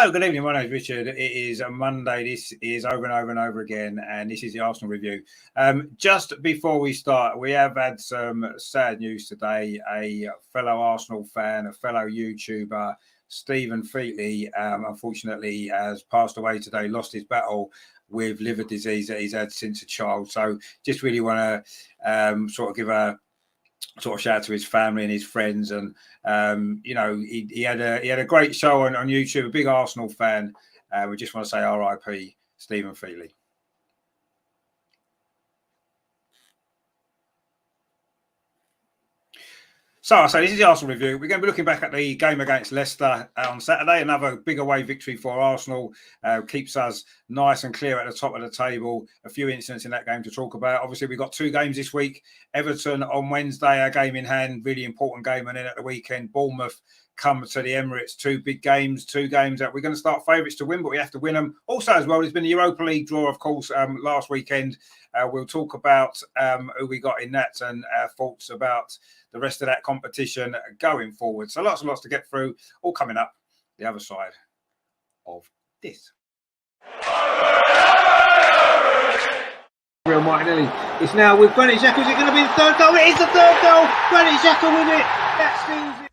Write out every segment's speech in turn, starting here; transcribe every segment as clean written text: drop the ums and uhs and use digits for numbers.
Hello, good evening. My name is Richard. It is a Monday. This is over and over and over again, and this is the Arsenal review. Just before we start, we have had some sad news today. A fellow Arsenal fan, a fellow YouTuber, Stephen Featley, unfortunately has passed away today, lost his battle with liver disease that he's had since a child. So just really want to sort of give a sort of shout out to his family and his friends, and he had a great show on YouTube. A big Arsenal fan. We just want to say R.I.P. Stephen Featley. So I say this is the Arsenal review. We're going to be looking back at the game against Leicester on Saturday. Another big away victory for Arsenal. Keeps us nice and clear at the top of the table. A few incidents in that game to talk about. Obviously, we've got two games this week. Everton on Wednesday, a game in hand, really important game. And then at the weekend, Bournemouth come to the Emirates. Two big games, two games that we're going to start favourites to win, but we have to win them. Also, as well, there's been the Europa League draw, of course, last weekend. We'll talk about who we got in that and our thoughts about the rest of that competition going forward. So lots and lots to get through, all coming up the other side of this. Real Martinelli. It's now with Granit Xhaka. Is it going to be the third goal? It is the third goal. Granit Xhaka with it. That seals it.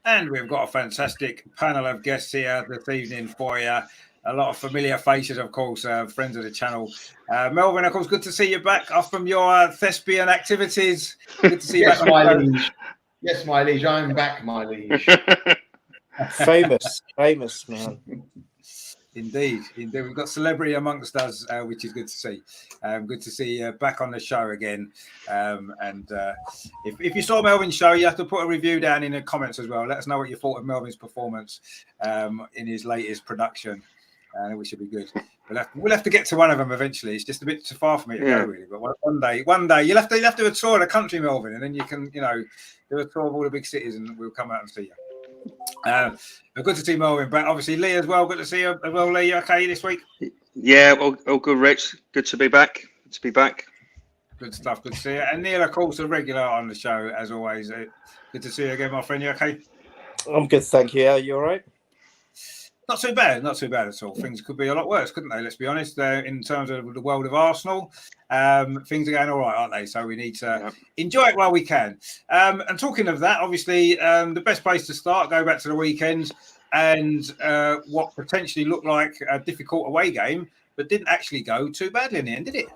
And we've got a fantastic panel of guests here this evening for you. A lot of familiar faces, of course, friends of the channel. Melvin, of course, good to see you back off from your thespian activities. Good to see you yes, back. My liege. Yes, my liege. I'm back, my liege. famous man. Indeed. We've got celebrity amongst us, which is good to see. Good to see you back on the show again. If you saw Melvin's show, you have to put a review down in the comments as well. Let us know what you thought of Melvin's performance in his latest production, which should be good. We'll have to get to one of them eventually. It's just a bit too far for me to go, really. But one day you'll have to do a tour of the country, Melvin, and then you can, do a tour of all the big cities, and we'll come out and see you. Good to see Melvin back. Obviously, Lee as well. Good to see you as well, Lee. You okay this week? Yeah, all good, Rich. Good to be back. Good stuff. Good to see you. And Neil, of course, a regular on the show as always. Good to see you again, my friend. You okay? I'm good, thank you. Are you all right? Not too bad at all. Things could be a lot worse, couldn't they? Let's be honest. In terms of the world of Arsenal, things are going all right, aren't they? So we need to enjoy it while we can. And talking of that, obviously, the best place to start, go back to the weekend and what potentially looked like a difficult away game, but didn't actually go too badly in the end, did it?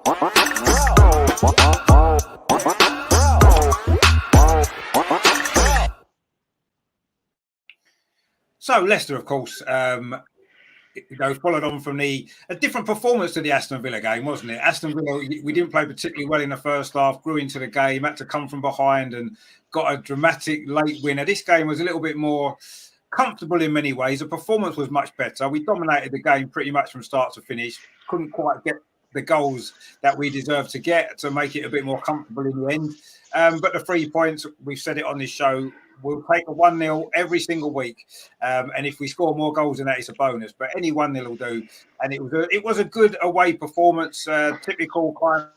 So Leicester, of course, followed on from a different performance to the Aston Villa game, wasn't it? Aston Villa, we didn't play particularly well in the first half, grew into the game, had to come from behind and got a dramatic late winner. This game was a little bit more comfortable in many ways. The performance was much better. We dominated the game pretty much from start to finish. Couldn't quite get the goals that we deserved to get to make it a bit more comfortable in the end. But the 3 points, we've said it on this show, we'll take a 1-0 every single week. And if we score more goals than that, it's a bonus. But any 1-0 will do. And it was a good away performance, typical kind of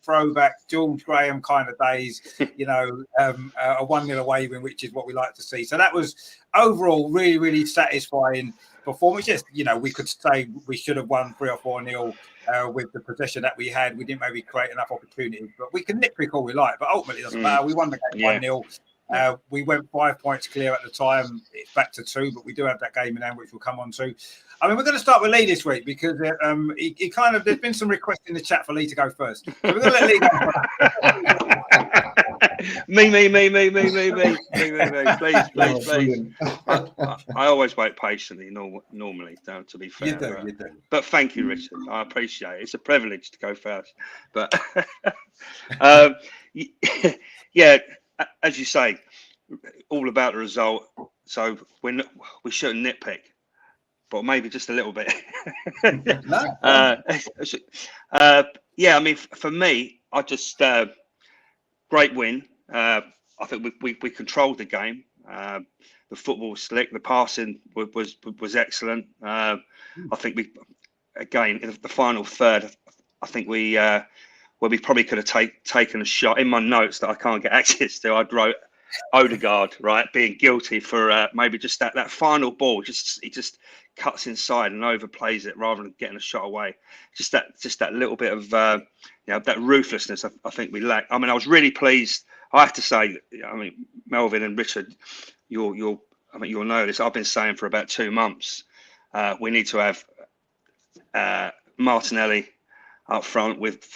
throwback George Graham kind of days, a 1-0 away win, which is what we like to see. So that was overall really, really satisfying performance. Just, we could say we should have won 3 or 4-0 with the possession that we had. We didn't maybe create enough opportunities, but we can nitpick all we like. But ultimately, it doesn't matter. We won the game 1-0. We went 5 points clear at the time. It's back to 2, but we do have that game in hand, which we'll come on to. I mean, we're going to start with Lee this week because there's been some requests in the chat for Lee to go first. So we're going to let Lee go first. Me. Please. I always wait patiently, normally, to be fair. You do. But thank you, Richard. I appreciate it. It's a privilege to go first. But, as you say, all about the result. So we shouldn't nitpick. but maybe just a little bit. No. Yeah, I mean, for me, I just great win. I think we controlled the game. The football was slick. The passing was excellent. I think again in the final third, I think where we probably could have taken a shot. In my notes that I can't get access to, I wrote Odegaard, right, being guilty for maybe just that final ball. He just cuts inside and overplays it rather than getting a shot away. Just that little bit of that ruthlessness I think we lack. I mean, I was really pleased. I have to say, I mean, Melvin and Richard, you'll know this. I've been saying for about 2 months, we need to have Martinelli up front with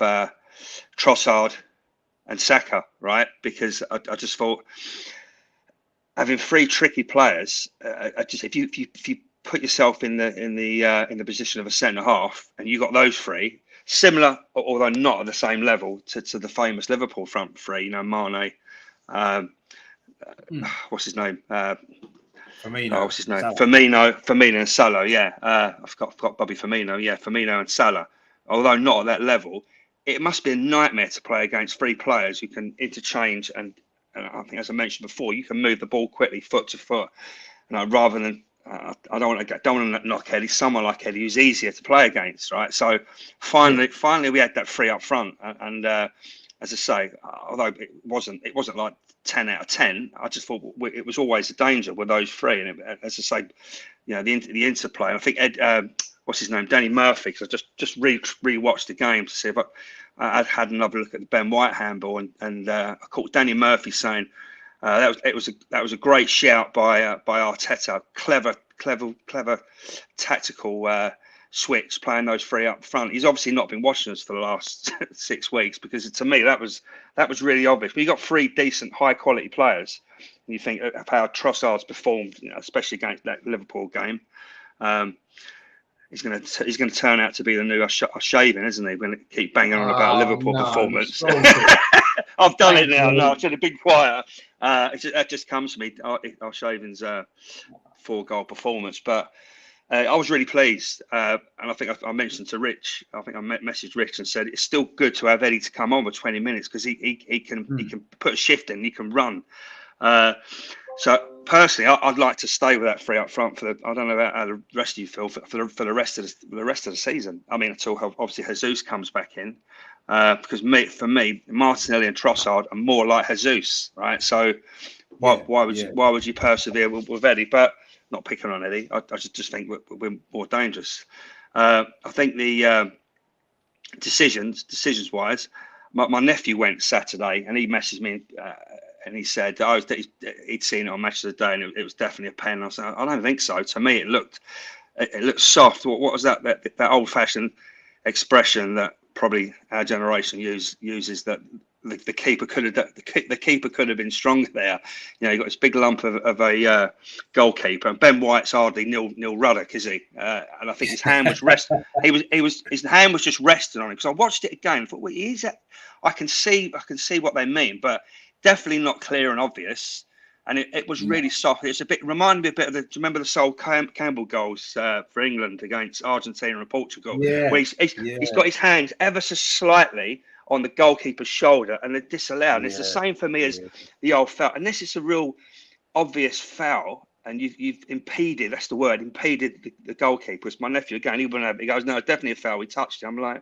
Trossard and Saka, right? Because I just thought having 3 tricky players, if you put yourself in the position of a centre half and you got those 3 similar, although not at the same level to the famous Liverpool front 3, Mane, what's his name? Firmino. What's his name? Salah. Firmino and Salah. Yeah, I forgot Bobby Firmino. Yeah, Firmino and Salah. Although not at that level, it must be a nightmare to play against 3 players who can interchange and I think, as I mentioned before, you can move the ball quickly, foot to foot. Rather than I don't want to knock Eddie. Someone like Eddie who's easier to play against, right? So finally, we had that 3 up front, and as I say, although it wasn't like 10 out of 10, I just thought it was always a danger with those 3. And as I say, the interplay. And I think what's his name, Danny Murphy, because I just re-watched the game to see if I had another look at the Ben White handball, and I caught Danny Murphy saying that was a great shout by Arteta, clever tactical switch, playing those 3 up front. He's obviously not been watching us for the last 6 weeks, because to me that was really obvious. But you got 3 decent, high quality players, and you think of how Trossard's performed, especially against that Liverpool game. He's going to turn out to be the new Shaving, isn't he? We're going to keep banging on about Liverpool performance. I've done it now. No, I should have been quiet. That just comes to me. Shaving's 4-goal performance, but I was really pleased, and I think I mentioned to Rich. I think I messaged Rich and said it's still good to have Eddie to come on for 20 minutes because he can put a shift in. He can run. So personally, I'd like to stay with that 3 up front for I don't know how the rest of you feel for the rest of the season. I mean, until obviously Jesus comes back in, because for me, Martinelli and Trossard are more like Jesus, right? So why would you persevere with Eddie? But not picking on Eddie, I just think we're more dangerous. I think the decisions wise, my nephew went Saturday and he messaged me. And he said he'd seen it on Match of the Day, and it was definitely a pen. I said, I don't think so. To me, it looked soft. What was that old-fashioned expression that probably our generation uses, that the keeper could have been stronger there. You got this big lump of a goalkeeper, and Ben White's hardly Neil Ruddock, is he? And I think his hand was resting. His hand was just resting on him, because I watched it again and thought, well, I can see what they mean, but definitely not clear and obvious, and it was really soft. It's reminded me a bit of do you remember the Sol Campbell goals for England against Argentina and Portugal? Yeah. Where he's got his hands ever so slightly on the goalkeeper's shoulder, and they're disallowed. And it's the same for me as the old foul. And this is a real obvious foul, and you've impeded. That's the word, impeded the goalkeeper. It's my nephew again. He goes, no, definitely a foul. We touched him. I'm like,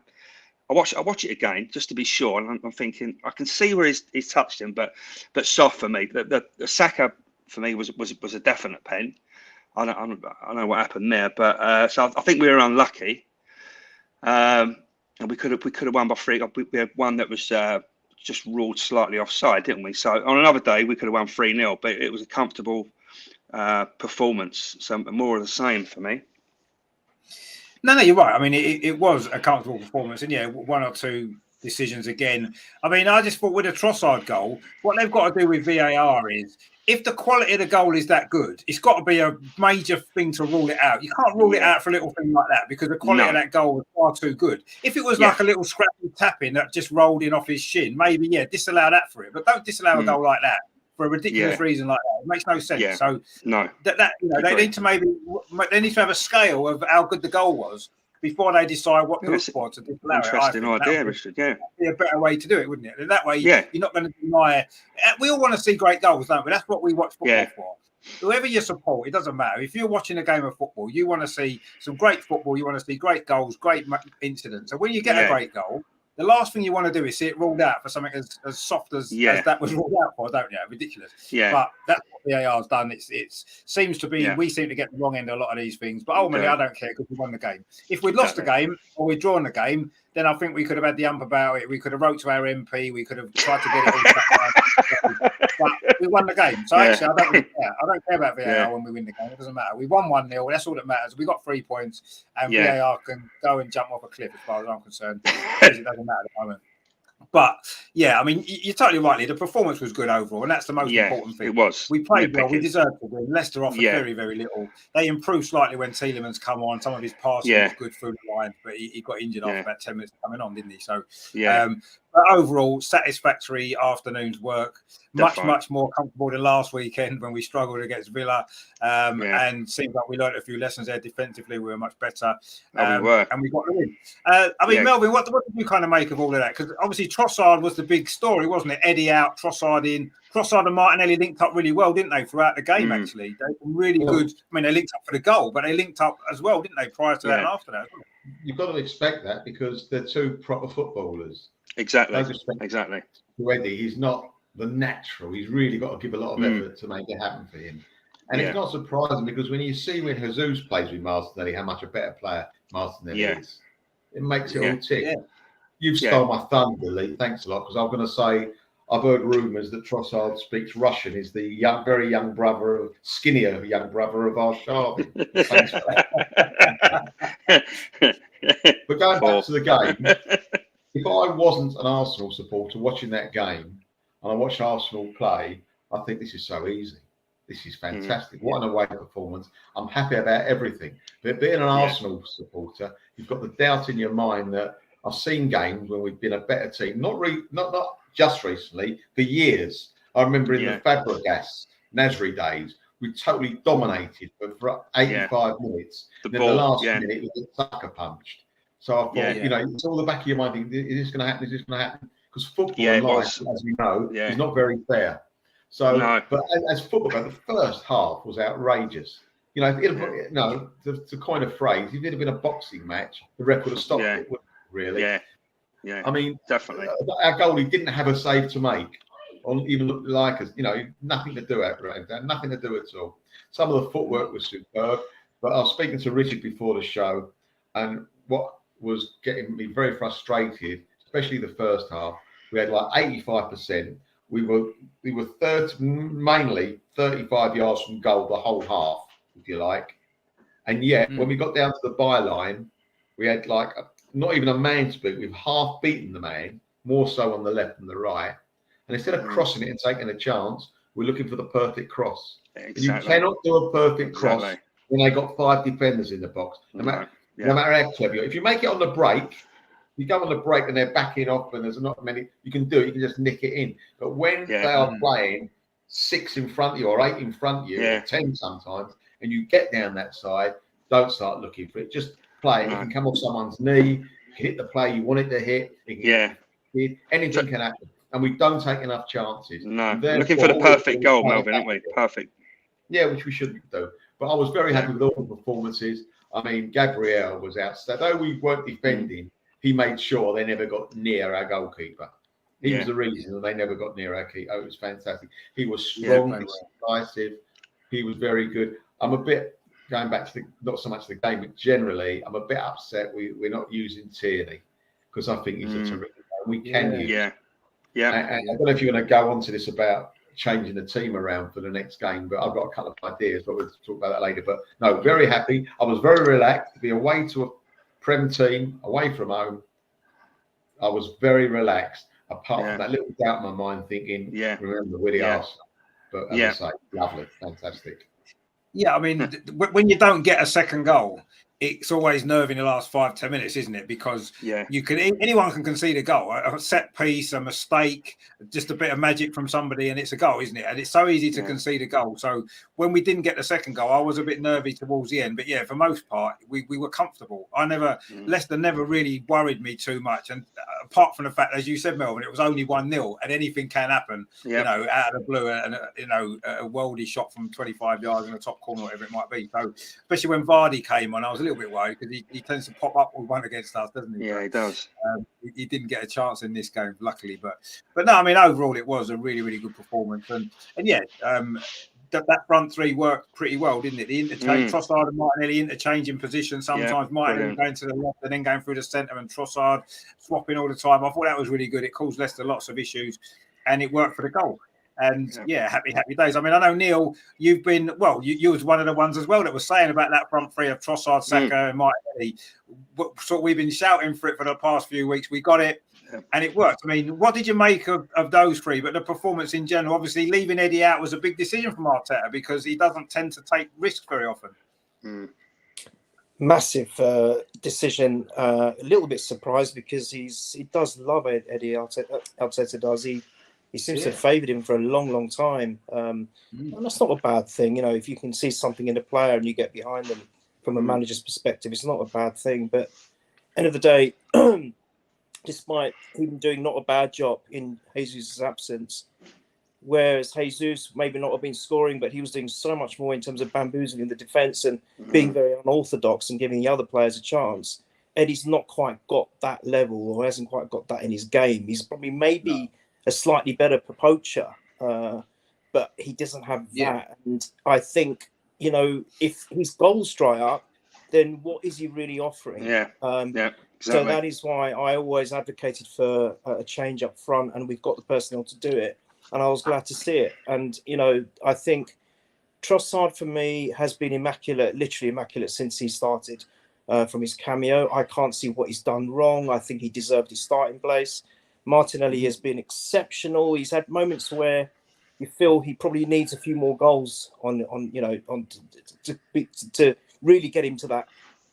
I watch it again just to be sure, and I'm thinking I can see where he's touched him, but soft for me. The Saka for me was a definite pen. I don't know what happened there, but so I think we were unlucky, and we could have won by 3. We had one that was just ruled slightly offside, didn't we? So on another day we could have won 3-0, but it was a comfortable performance. So more of the same for me. No, you're right. I mean, it was a comfortable performance, and 1 or 2 decisions again. I mean, I just thought with a Trossard goal, what they've got to do with VAR is, if the quality of the goal is that good, it's got to be a major thing to rule it out. You can't rule it out for a little thing like that, because the quality of that goal was far too good. If it was like a little scrappy tapping that just rolled in off his shin, maybe disallow that for it, but don't disallow a goal like that for a ridiculous reason like that. It makes no sense. Yeah. So No. that they need to have a scale of how good the goal was before they decide what to look for to disallow it. Interesting idea, Richard. Yeah, be a better way to do it, wouldn't it? And that way, you're not going to deny. We all want to see great goals, don't we? That's what we watch football for. Whoever you support, it doesn't matter. If you're watching a game of football, you want to see some great football. You want to see great goals, great incidents. And when you get a great goal, the last thing you want to do is see it ruled out for something as soft as that was ruled out for, don't you? Ridiculous. Yeah. But that's what VAR's done. It seems to be, we seem to get the wrong end of a lot of these things. But ultimately, I don't care because we won the game. If we'd lost the game or we'd drawn the game, then I think we could have had the ump about it. We could have wrote to our MP. We could have tried to get it all but we won the game. So actually, I don't really care. I don't care about VAR when we win the game. It doesn't matter. We won 1-0. That's all that matters. We got 3 points, and VAR can go and jump off a cliff as far as I'm concerned. Because it doesn't matter at the moment. But I mean, you're totally right, Lee. The performance was good overall, and that's the most important thing. It was. We played well. We deserved to win. Leicester offered very, very little. They improved slightly when Tielemans come on. Some of his passing was good through the line, but he got injured after about 10 minutes coming on, didn't he? So, but overall, satisfactory afternoon's work. Much more comfortable than last weekend when we struggled against Villa. And seems like we learned a few lessons there defensively. We were much better. And we got the win. I mean, Melvin, what did you kind of make of all of that? Because obviously Trossard was the big story, wasn't it? Eddie out, Trossard in. Trossard and Martinelli linked up really well, didn't they, throughout the game, actually? They were really good. I mean, they linked up for the goal, but they linked up as well, didn't they, prior to that and after that? You've got to expect that because they're two proper footballers. Exactly. To Eddie, he's not the natural. He's really got to give a lot of effort to make it happen for him. And it's not surprising because when you see when Jesus plays with Martinelli, how much a better player Martinelli is, it makes it all tick. Yeah. You've stole my thunder, Lee. Thanks a lot, because I'm going to say I've heard rumours that Trossard speaks Russian. Is the very young brother skinnier young brother of Arshavin. Thanks for that. But going back to the game, if I wasn't an Arsenal supporter watching that game and I watched Arsenal play, I think this is so easy. This is fantastic. What an away performance. I'm happy about everything. But being an Arsenal supporter, you've got the doubt in your mind that I've seen games when we've been a better team. Not just recently, for years. I remember in the Fabregas, Nasri days, we totally dominated for 85 minutes. And then the last minute, we get sucker punched. So I thought, it's all the back of your mind thinking, is this going to happen? Is this going to happen? Because football in life, as we know, is not very fair. So, but as football, the first half was outrageous. You know, to coin a phrase, if it had been a boxing match, the ref would have stopped it, wouldn't it, really? Yeah. I mean, definitely. Our goalie didn't have a save to make, or even look like us. You know, nothing to do nothing to do at all. Some of the footwork was superb, but I was speaking to Richard before the show, and what was getting me very frustrated, especially the first half, we had like 85%. We were mainly 35 yards from goal the whole half, if you like. And yet, when we got down to the byline, we had like not even a man to beat. We've half beaten the man, more so on the left than the right. And instead of crossing it and taking a chance, we're looking for the perfect cross. Exactly. You cannot do a perfect cross when they got 5 defenders in the box. No matter how clever you are. If you make it on the break, you go on the break and they're backing off and there's not many, you can do it. You can just nick it in. But when they are playing 6 in front of you or 8 in front of you, or 10 sometimes, and you get down that side, don't start looking for it. Just play. It can come off someone's knee. You can hit the play you want it to hit. Anything can happen. And we don't take enough chances. No, looking for the perfect goal, Melvin, aren't we? Perfect. Yeah, which we shouldn't do. But I was very happy with all the performances. I mean, Gabriel was outstanding. Though we weren't defending, he made sure they never got near our goalkeeper. He was the reason that they never got near our keeper. It was fantastic. He was strong, decisive. He was very good. I'm a bit, going back to not so much the game, but generally, I'm a bit upset we're not using Tierney because I think he's a terrific player. We can use him. And I don't know if you're going to go on to this about changing the team around for the next game, but I've got a couple of ideas, but we'll talk about that later. But no, very happy. I was very relaxed to be away to a Prem team, away from home. I was very relaxed, apart from that little doubt in my mind thinking, remember, we're the Arsenal. But as I say, lovely, fantastic. Yeah, I mean, when you don't get a second goal, it's always nerve in the last 5-10 minutes, isn't it? Because Yeah. anyone can concede a goal, a set piece, a mistake, just a bit of magic from somebody, and it's a goal, isn't it? And it's so easy to concede a goal. So when we didn't get the second goal, I was a bit nervy towards the end. But yeah, for most part, we were comfortable. Leicester never really worried me too much. And apart from the fact, as you said, Melvin, it was only 1-0, and anything can happen. Yep. You know, out of the blue, and a worldy shot from 25 yards in the top corner, whatever it might be. So especially when Vardy came on, I was a little bit worried because he tends to pop up with one against us, doesn't he? Yeah, he does. He didn't get a chance in this game, luckily. But no, I mean, overall, it was a really, really good performance. And yeah, that front three worked pretty well, didn't it? The interchange, Trossard and Martinelli interchanging position. Sometimes Martinelli going to the left and then going through the centre, and Trossard swapping all the time. I thought that was really good. It caused Leicester lots of issues, and it worked for the goal. And yeah, happy days. I mean, I know, Neil, you've been, you was one of the ones as well that was saying about that front three of Trossard, Saka and Martinelli. So we've been shouting for it for the past few weeks. We got it and it worked. I mean, what did you make of those three? But the performance in general, obviously leaving Eddie out was a big decision from Arteta because he doesn't tend to take risks very often. Massive decision. A little bit surprised because he does love Eddie Arteta, does he? He seems to have favoured him for a long, long time. And that's not a bad thing. You know, if you can see something in a player and you get behind them from a manager's perspective, it's not a bad thing. But end of the day, despite him doing not a bad job in Jesus' absence, whereas Jesus maybe not have been scoring, but he was doing so much more in terms of bamboozling the defence and being very unorthodox and giving the other players a chance. Eddie's not quite got that level or hasn't quite got that in his game. He's probably a slightly better poacher, but he doesn't have that. And I think, you know, if his goals dry up, then what is he really offering? Exactly. So that is why I always advocated for a change up front, and we've got the personnel to do it. And I was glad to see it. And, you know, I think Trossard for me has been immaculate, literally immaculate since he started from his cameo. I can't see what he's done wrong. I think he deserved his starting place. Martinelli has been exceptional. He's had moments where you feel he probably needs a few more goals to really get him to that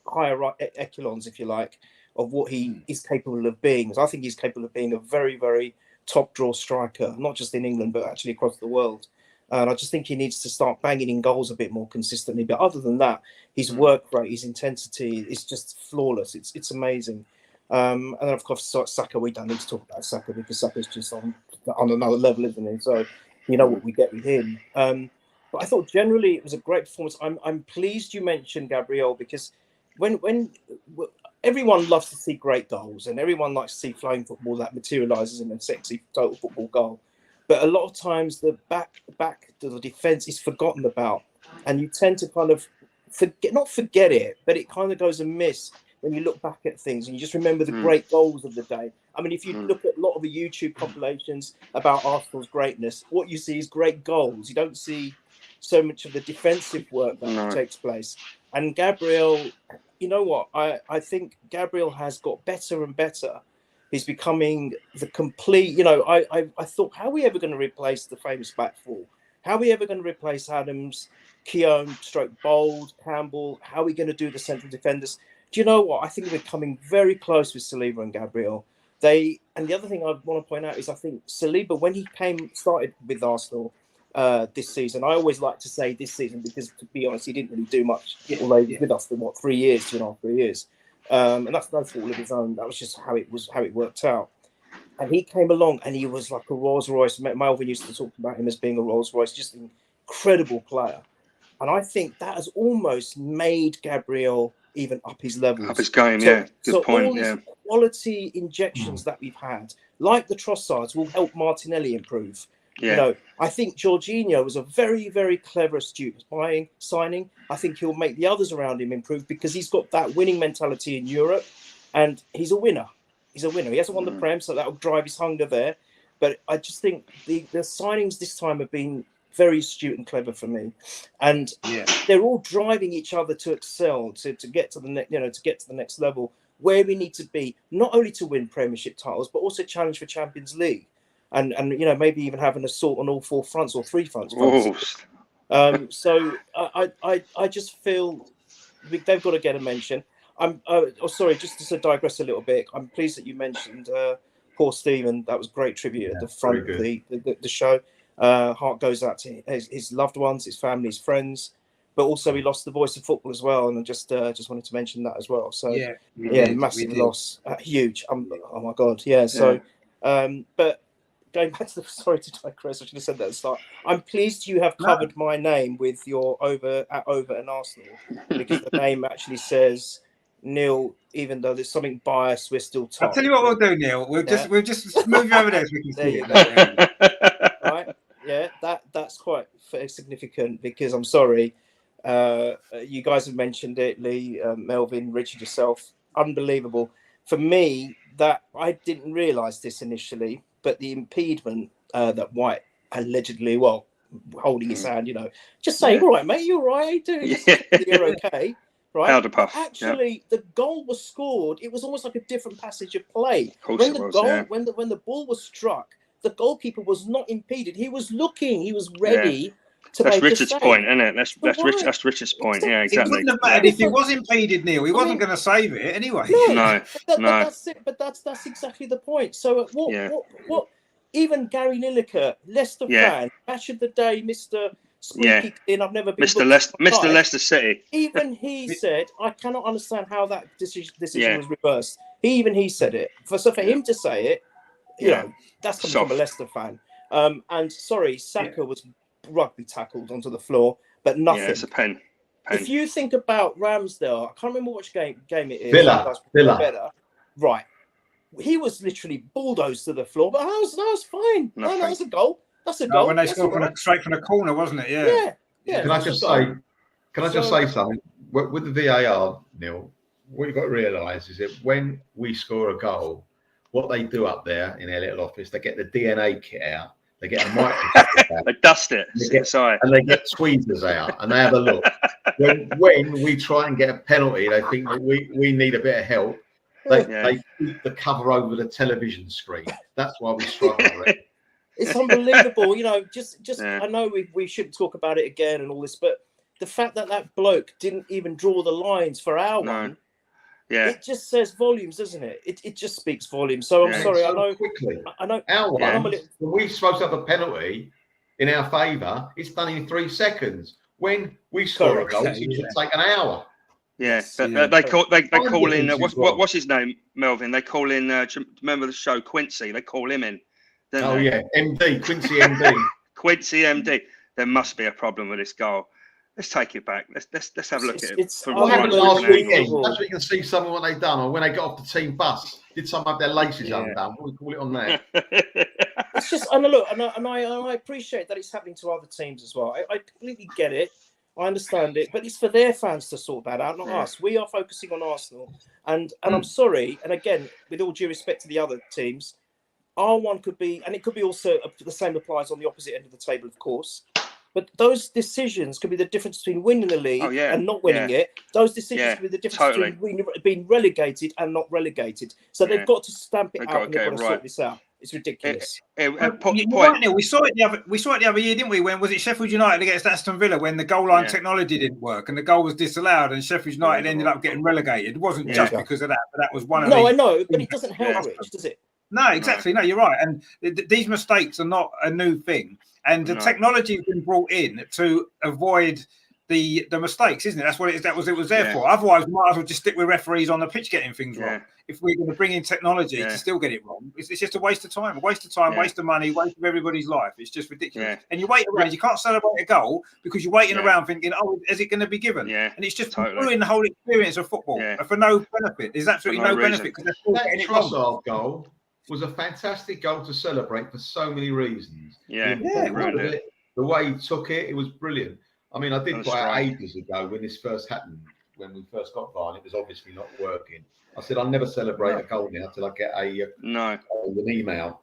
higher echelons, if you like, of what he is capable of being. So I think he's capable of being a very, very top draw striker, not just in England, but actually across the world. And I just think he needs to start banging in goals a bit more consistently. But other than that, his work rate, his intensity is just flawless. It's amazing. And then, of course, Saka, we don't need to talk about Saka because Saka's just on another level, isn't he? So you know what we get with him. But I thought generally it was a great performance. I'm pleased you mentioned Gabriel because when everyone loves to see great goals and everyone likes to see flowing football that materialises in a sexy total football goal. But a lot of times the back to the defence is forgotten about, and you tend to kind of not forget it, but it kind of goes amiss when you look back at things and you just remember the great goals of the day. I mean, if you look at a lot of the YouTube compilations about Arsenal's greatness, what you see is great goals. You don't see so much of the defensive work that takes place. And Gabriel, you know what? I think Gabriel has got better and better. He's becoming the complete, you know, I thought, how are we ever going to replace the famous back four? How are we ever going to replace Adams, Keown, Bold, Campbell? How are we going to do the central defenders? Do you know what? I think we're coming very close with Saliba and Gabriel. And the other thing I want to point out is I think Saliba, when he started with Arsenal this season, I always like to say this season because, to be honest, he didn't really do much. Although he was with us for 3 years, 2.5 years. And that's no fault of his own. That was just how it worked out. And he came along and he was like a Rolls Royce. Melvin used to talk about him as being a Rolls Royce, just an incredible player. And I think that has almost made Gabriel even up his levels. Up his game, Good point. All these quality injections that we've had, like the Trossards, will help Martinelli improve. You know, I think Jorginho was a very, very clever, astute signing. I think he'll make the others around him improve because he's got that winning mentality in Europe, and he's a winner. He hasn't won the Prem, so that'll drive his hunger there. But I just think the signings this time have been very astute and clever for me, and they're all driving each other to excel, to get to the next level where we need to be, not only to win Premiership titles but also challenge for Champions League, and you know, maybe even have an assault on all 4 fronts or 3 fronts. So I just feel they've got to get a mention. I'm sorry, just to digress a little bit. I'm pleased that you mentioned poor Stephen. That was great tribute at the front of the show. Heart goes out to his loved ones, his family, his friends, but also he lost the voice of football as well. And I just wanted to mention that as well. So massive loss, huge. Oh my God, yeah. So, but going back to sorry to digress, I should have said that at the start. I'm pleased you have covered my name with your over and Arsenal, because the name actually says Neil, even though there's something biased, we're still top. I'll tell you what we'll do, Neil. We'll just move you over there so we can see you. Right? Yeah, that's quite significant, because I'm sorry, you guys have mentioned it, Lee, Melvin, Richard, yourself. Unbelievable. For me, that I didn't realise this initially, but the impediment that White allegedly, holding his hand, just saying, all right, mate, you're right, you're okay. Right. Powder puff. Actually, the goal was scored. It was almost like a different passage of play. When the ball was struck, the goalkeeper was not impeded. He was looking. He was ready to That's make Richard's a save. point, isn't it? That's Richard's point. Yeah, exactly. It wouldn't have mattered if he was impeded, Neil. He wasn't going to save it anyway. No. That's it. But that's exactly the point. So what? Even Gary Lineker, Leicester fan, match of the day, Mr. Squeaky in. I've never been Mr. Leicester City. Even he said, I cannot understand how that decision was reversed. He said it. For him to say it, you know, that's coming from a Leicester fan. And sorry, Saka was rugby tackled onto the floor, but nothing. Yeah, it's a pen. If you think about Ramsdale, I can't remember which game it is. Villa. Better. Right. He was literally bulldozed to the floor, but that was fine. No, that was a goal. That's a goal. When they scored straight from the corner, wasn't it? Yeah. Can I just say something? With the VAR, Neil, what you've got to realise is that when we score a goal, what they do up there in their little office, they get the DNA kit out, they get a microscope out, they dust it, and they get tweezers out, and they have a look. When we try and get a penalty, they think that we need a bit of help. They keep the cover over the television screen. That's why we struggle with it. It's unbelievable, I know we shouldn't talk about it again and all this, but the fact that bloke didn't even draw the lines for our one, it just says volumes, doesn't it? It just speaks volumes. So I'm sorry, I know. Our one, when we're supposed to have a penalty in our favour, it's done in 3 seconds. When we score a goal, it should take an hour. Yeah, but they call in what's his name, Melvin? They call in. Remember the show Quincy? They call him in. MD, Quincy MD. Quincy MD. There must be a problem with this goal. Let's take it back. Let's have a look at it. What happened last weekend? That's where you can see some of what they've done, or when they got off the team bus. Did some have their laces undone? What do we call it on there? It's just, and I appreciate that it's happening to other teams as well. I completely get it. I understand it, but it's for their fans to sort that out, not us. We are focusing on Arsenal, and I'm sorry. And again, with all due respect to the other teams, our one could be, and it could be also the same applies on the opposite end of the table, of course. But those decisions could be the difference between winning the league and not winning it. Those decisions could be the difference between being relegated and not relegated. So they've got to stamp it out and they've got to sort this out. It's ridiculous. You're right, Neil. We saw it the other year, didn't we? When was it Sheffield United against Aston Villa, when the goal line technology didn't work and the goal was disallowed and Sheffield United ended up getting relegated. It wasn't just because of that, but that was one of the... No, I know, but it doesn't help, Rich, does it? No, exactly. No, you're right. And these mistakes are not a new thing. And the technology has been brought in to avoid the mistakes, isn't it? That's what it is. That was it was there for. Otherwise, we might as well just stick with referees on the pitch getting things wrong. If we're going to bring in technology to still get it wrong, it's just a waste of time, waste of money, waste of everybody's life. It's just ridiculous. And you wait around. You can't celebrate a goal because you're waiting around thinking, "Oh, is it going to be given?" And it's just ruining the whole experience of football for no benefit. There's absolutely no benefit because they're still getting it wrong. Goal was a fantastic goal to celebrate for so many reasons. The way he took it, it was brilliant. I mean, I did quite ages ago when this first happened, when we first got VAR, and it was obviously not working. I said, I'll never celebrate a goal now until I get an email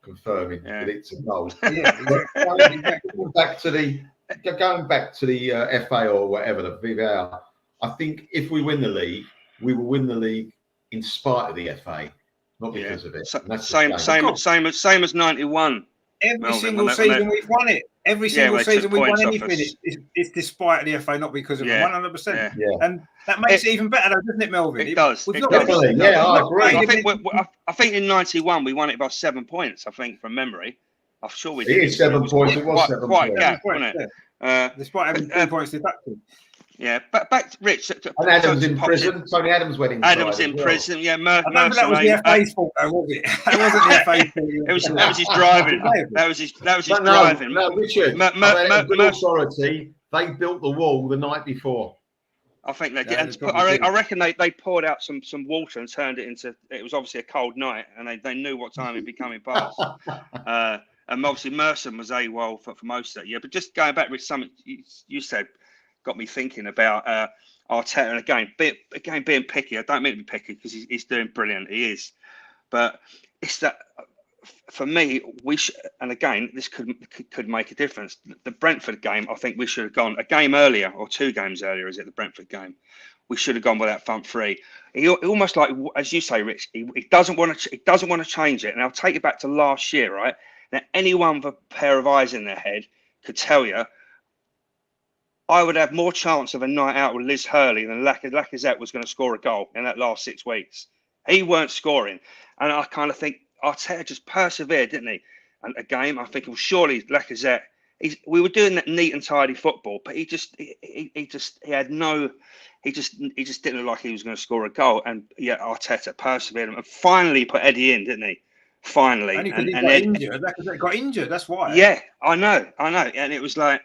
confirming that it's a goal. Going back to the FA or whatever, the VAR, I think if we win the league, we will win the league in spite of the FA, not because of it. Same as 91. Every single season we've won it. Every single they season took we won points off anything, us. it's despite the FA, not because of them. 100%. Yeah. And that makes it even better, though, doesn't it, Melvin? It does. We've It not does. Definitely. we've Yeah, I not agree. played I think in '91 we won it by 7 points. I think from memory. I'm sure we It did. is 7 points. It was 7 quite a points. gap, points, wasn't it? despite having 3 points deducted. Yeah, but back to Rich. And Adams in prison. Tony Adams went inside. Adams in prison. Yeah, I don't think that was the FA's fault, though, was it? That wasn't the FA's fault. That was his driving. That was his driving. No, Richard. Good authority. They built the wall the night before. I think they did. I reckon they poured out some water and turned it into. It was obviously a cold night, and they knew what time it'd be coming past. And obviously Merson was AWOL for most of that year. But just going back with something you said, got me thinking about Arteta. And again, being picky. I don't mean to be picky because he's doing brilliant. He is. But it's that for me, we should, and again, this could make a difference. The Brentford game, I think we should have gone a game earlier or 2 games earlier. Is it the Brentford game? We should have gone with that front three. He almost like, as you say, Rich, he doesn't want to. He doesn't want to change it. And I'll take it back to last year, right? Now, anyone with a pair of eyes in their head could tell you, I would have more chance of a night out with Liz Hurley than Lacazette was going to score a goal in that last 6 weeks. He weren't scoring, and I kind of think Arteta just persevered, didn't he? And a game, I think, well, surely Lacazette. We were doing that neat and tidy football, but he just didn't look like he was going to score a goal. And yeah, Arteta persevered and finally put Eddie in, didn't he? Finally, Only because he got injured. Lacazette got injured. That's why. Yeah, I know, and it was like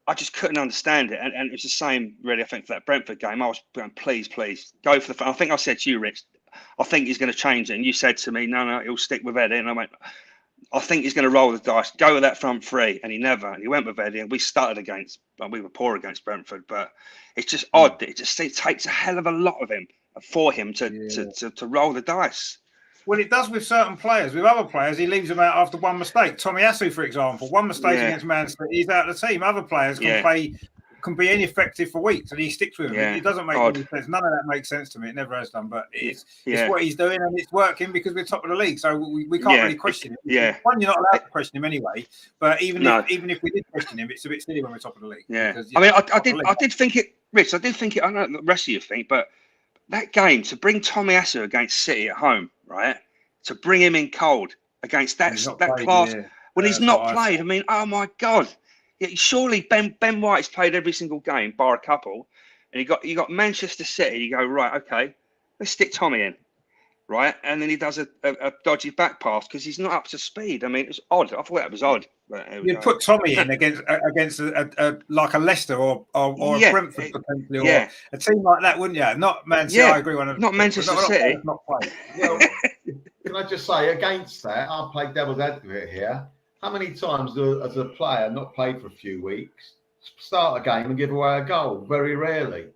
I just couldn't understand it, and it was the same really. I think for that Brentford game, I was going, please go for the. I think I said to you, Rich, I think he's going to change it, and you said to me, no, he'll stick with Eddie, and I went, I think he's going to roll the dice, go with that front three, and he never. And he went with Eddie, and we started we were poor against Brentford, but it's just odd. It takes a hell of a lot of him for him to roll the dice. Well, it does with certain players. With other players, he leaves them out after one mistake. Tomiyasu, for example, one mistake against Man City, he's out of the team. Other players can be ineffective for weeks, and he sticks with them. Yeah. It doesn't make any sense. None of that makes sense to me. It never has done, but it's what he's doing, and it's working because we're top of the league. So we can't really question him. Yeah. One, you're not allowed to question him anyway. But even if we did question him, it's a bit silly when we're top of the league. Yeah. Because, I mean, I did think it, Rich. I did think it. I don't know what the rest of you think, but that game to bring Tomiyasu against City at home, right? To bring him in cold against that class when he's not played. I mean, oh my God! Yeah, surely Ben White's played every single game, bar a couple, and you got Manchester City. You go right, okay, let's stick Tommy in, right, and then he does a dodgy back pass because he's not up to speed. I mean, it's odd. I thought that was odd. You'd put Tommy in against like a Leicester or a Brentford potentially, or a team like that, wouldn't you? Not Man City. I agree. Not Manchester City. Not played. Well, can I just say against that? I'll play devil's advocate here. How many times as a player not played for a few weeks, start a game and give away a goal? Very rarely.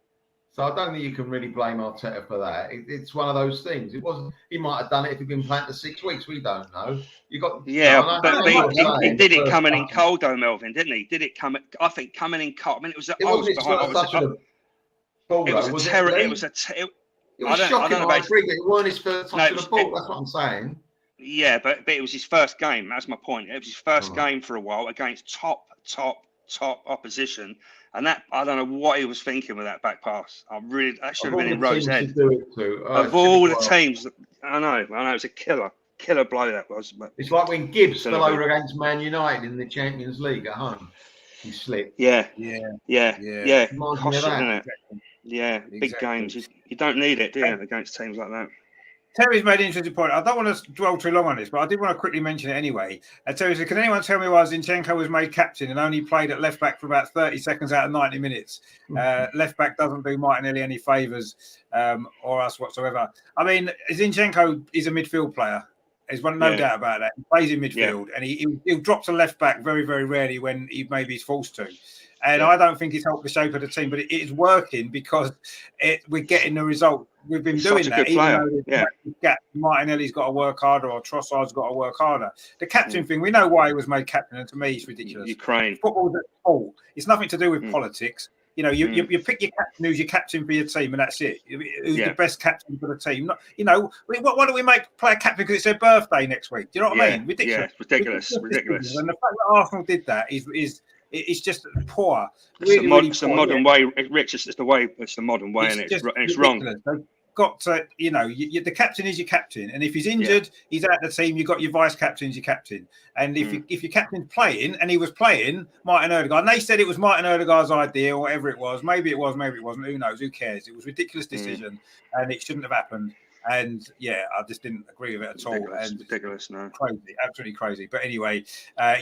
So I don't think you can really blame Arteta for that. It's one of those things. It wasn't. He might have done it if he'd been playing for 6 weeks. We don't know. But he did it coming in cold, though, Melvin, didn't he? Did it come? I think coming in cold. I mean, it was. It wasn't his first touch of the ball. It was a terror. It was a. It was shocking. I agree that it weren't his first touch of the ball. That's what I'm saying. Yeah, but it was his first game. That's my point. It was his first game for a while against top opposition, and that I don't know what he was thinking with that back pass. That should have been in Rowe's head. Of all the teams, I know, it was a killer blow that was. But it's like when Gibbs fell over against Man United in the Champions League at home. He slipped. Yeah. Cost it, isn't it? Yeah, big games. You don't need it, do you, against teams like that? Terry's made an interesting point. I don't want to dwell too long on this, but I did want to quickly mention it anyway. Terry said, can anyone tell me why Zinchenko was made captain and only played at left back for about 30 seconds out of 90 minutes? Left back doesn't do Martinelli any favours or us whatsoever. I mean, Zinchenko is a midfield player. There's no doubt about that. He plays in midfield and he'll drop to left back very, very rarely when he maybe is forced to. And I don't think it's helped the shape of the team, but it is working because we're getting the result. We've been doing that. Even though Martinelli's got to work harder or Trossard's got to work harder. The captain thing, we know why he was made captain, and to me, it's ridiculous. Ukraine. Football's a sport. It's nothing to do with politics. You know, you pick your captain who's your captain for your team, and that's it. Who's the best captain for the team? Not, you know, why don't we play a captain because it's their birthday next week? Do you know what I mean? Ridiculous. Yeah, ridiculous. And the fact that Arsenal did that is it's just poor. It's the modern way, Rich. It's the way. It's the modern way, and it's wrong. They've got to, you know, the captain is your captain, and if he's injured, he's out of the team. You've got your vice captain's your captain, and if your captain's playing, and he was playing Martin Odegaard, and they said it was Martin Odegaard's idea or whatever it was, maybe it was, maybe it wasn't. Who knows? Who cares? It was a ridiculous decision, and it shouldn't have happened. And I just didn't agree with it at all. And ridiculous, no, crazy, absolutely crazy. But anyway,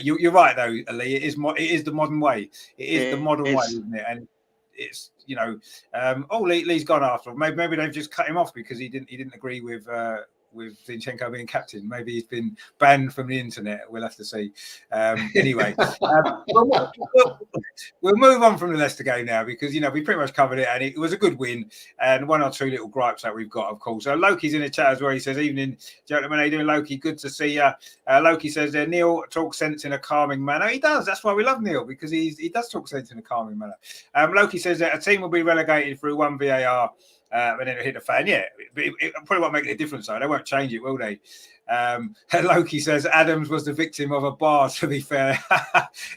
you're right though, Ali. It is the modern way. It is the modern way, isn't it? And it's, you know, Lee's gone after. Maybe they've just cut him off because he didn't agree with Zinchenko being captain. Maybe he's been banned from the internet. We'll have to see. Anyway, we'll move on from the Leicester game now because, you know, we pretty much covered it and it was a good win and one or two little gripes that we've got, of course. So Loki's in the chat as well. He says, "Evening, gentlemen. How you doing, Loki? Good to see you." Loki says, "Neil talks sense in a calming manner." He does. That's why we love Neil, because he does talk sense in a calming manner. Loki says that a team will be relegated through one VAR. And then it'll hit the fan. Yeah, it probably won't make a difference, though. They won't change it, will they? Loki says Adams was the victim of a bar, to be fair.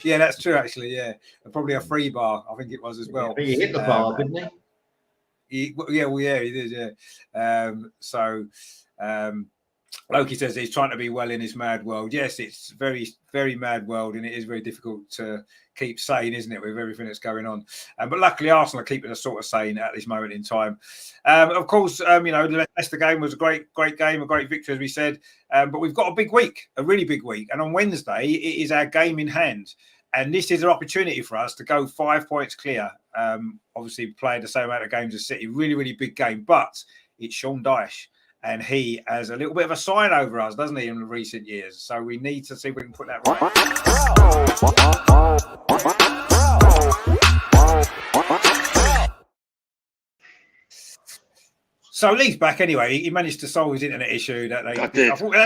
Yeah, that's true, actually. Yeah, probably a free bar, I think it was as well. He hit the bar, didn't he? He did, yeah. Loki says he's trying to be well in his mad world. Yes, it's very, very mad world, and it is very difficult to keep sane, isn't it, with everything that's going on? But luckily, Arsenal are keeping us sort of sane at this moment in time. Of course, you know, the Leicester game was a great game, a great victory, as we said. But we've got a big week, a really big week. And on Wednesday, it is our game in hand. And this is an opportunity for us to go 5 points clear. Obviously, playing the same amount of games as City, really, really big game. But it's Sean Dyche. And he has a little bit of a sign over us, doesn't he, in recent years? So we need to see if we can put that right. So Lee's back anyway. He managed to solve his internet issue. That I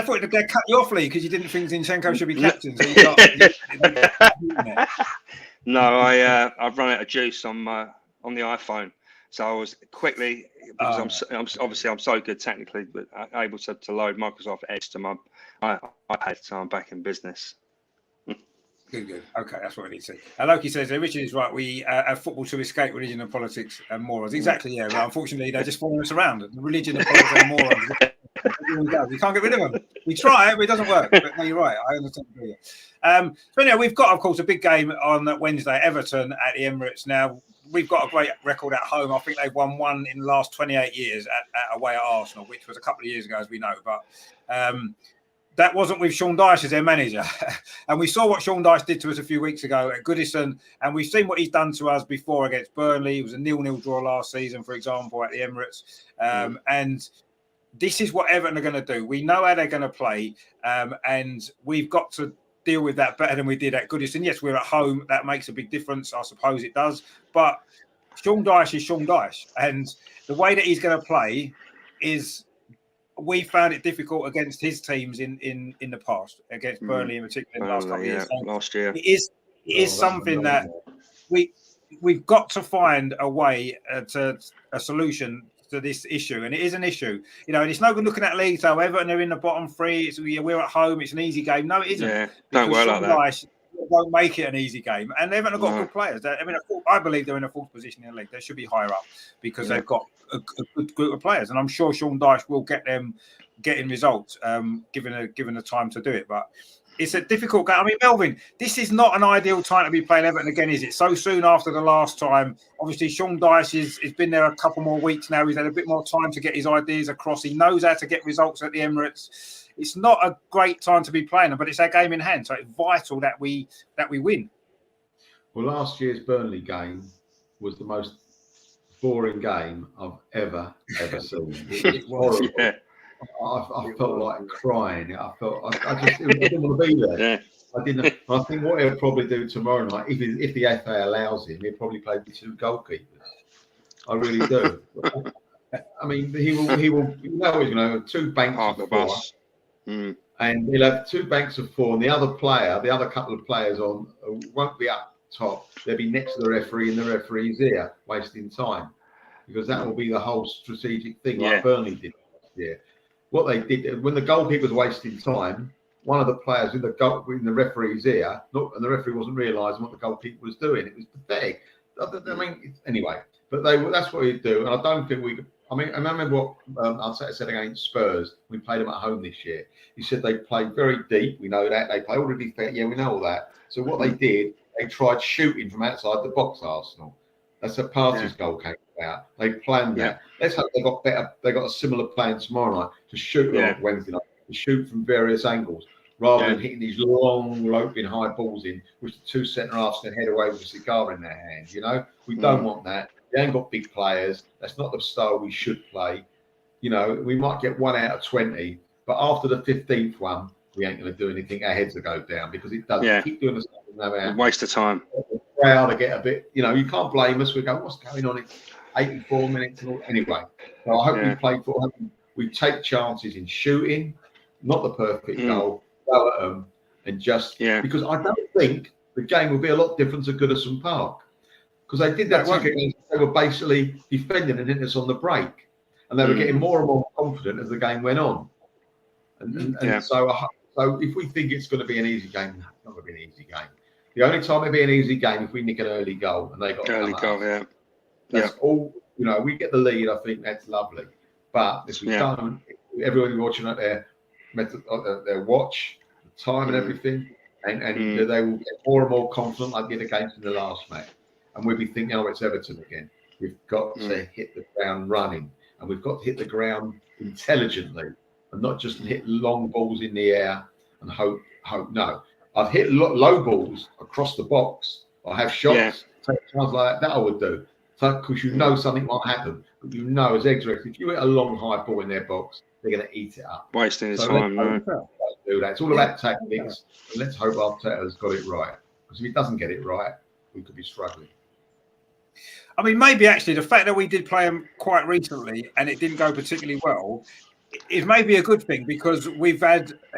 thought they'd cut you off, Lee, because you didn't think Zinchenko should be captain. So No, I've run out of juice on the iPhone. So I was quickly, because I'm so good technically, but able to load Microsoft Edge to my iPad, so I'm back in business. Good. Okay, that's what we need to see. Loki says, Richard is right. We have football to escape religion and politics and morals. Exactly, yeah. But unfortunately, they're just following us around. The religion and politics and morals. We can't get rid of them. We try, but it doesn't work. But no, you're right. I understand. So anyway, we've got, of course, a big game on Wednesday, Everton at the Emirates. Now, we've got a great record at home. I think they've won one in the last 28 years at away at Arsenal, which was a couple of years ago, as we know. But that wasn't with Sean Dyche as their manager. And we saw what Sean Dyche did to us a few weeks ago at Goodison. And we've seen what he's done to us before against Burnley. It was a 0-0 draw last season, for example, at the Emirates. And this is what Everton are going to do. We know how they're going to play. And we've got to deal with that better than we did at Goodison. Yes, we're at home. That makes a big difference. I suppose it does. But Sean Dyche is Sean Dyche. And the way that he's going to play is... We found it difficult against his teams in the past, against Burnley in particular in the last couple of years. So last year. It is something that we've got to find a way to a solution to this issue, and it is an issue. You know, and it's no good looking at leagues. However, and they're in the bottom three. We're at home. It's an easy game. No, it isn't. Yeah, don't worry like that. Won't make it an easy game, and they haven't got good players. I believe they're in a fourth position in the league. They should be higher up because they've got a good group of players, and I'm sure Sean Dyche will get them getting results, given the time to do it. But it's a difficult game. I mean, Melvin, this is not an ideal time to be playing Everton again, is it? So soon after the last time. Obviously, Sean Dyche has been there a couple more weeks now. He's had a bit more time to get his ideas across. He knows how to get results at the Emirates. It's not a great time to be playing them, but it's our game in hand, so it's vital that we win. Well, last year's Burnley game was the most boring game I've ever seen. It was horrible. Yeah. I felt like crying. I didn't want to be there. Yeah. I didn't. I think what he'll probably do tomorrow night, if the FA allows him, he'll probably play with two goalkeepers. I really do. I mean, he will. You know, he's going to have two banks of four. And he'll have two banks of four, and the other couple of players on won't be up top, they'll be next to the referee in the referee's ear, wasting time, because that will be the whole strategic thing, like Burnley did last year. What they did when the goalkeeper was wasting time, one of the players in the referee's ear, and the referee wasn't realising what the goalkeeper was doing. It was pathetic. I mean, anyway, but that's what he'd do, and I don't think we could. I mean, I remember what Arteta said against Spurs. We played them at home this year. He said they played very deep. We know that. They play all the defence. Yeah, we know all that. So what they did, they tried shooting from outside the box, Arsenal. That's a Partey's goal came about. They planned that. Let's hope they got better. They got a similar plan tomorrow night to shoot on Wednesday night, to shoot from various angles, rather than hitting these long, loping high balls in, which the two centre halves can head away with a cigar in their hands. You know, we don't want that. We ain't got big players. That's not the style we should play. You know, we might get 1 out of 20, but after the 15th one, we ain't going to do anything. Our heads will go down because it does. Keep doing the stuff. No waste of time. The crowd to get a bit. You know, you can't blame us. We go, what's going on? It's 84 minutes. Anyway, so I hope we play for. We take chances in shooting, not the perfect goal. Go at them and just because I don't think the game will be a lot different at Goodison Park. Because they did that against, they were basically defending and hitting us on the break, and they were getting more and more confident as the game went on. And so if we think it's going to be an easy game, it's not going to be an easy game. The only time it'll be an easy game if we nick an early goal and they got early goal. That's all. You know, we get the lead. I think that's lovely. But if we don't, everybody watching at their watch, the time and everything, and they will get more and more confident like they did against in the last match. And we'll be thinking, oh, it's Everton again. We've got to hit the ground running, and we've got to hit the ground intelligently, and not just hit long balls in the air and hope. No, I've hit low balls across the box. I have shots, take a chance like that I would do, because you know something might happen. But you know, as eggs, if you hit a long high ball in their box, they're going to eat it up. Wasting his time. Do that. It's all about tactics. And let's hope Arteta's got it right. Because if he doesn't get it right, we could be struggling. I mean, maybe actually the fact that we did play them quite recently and it didn't go particularly well is maybe a good thing, because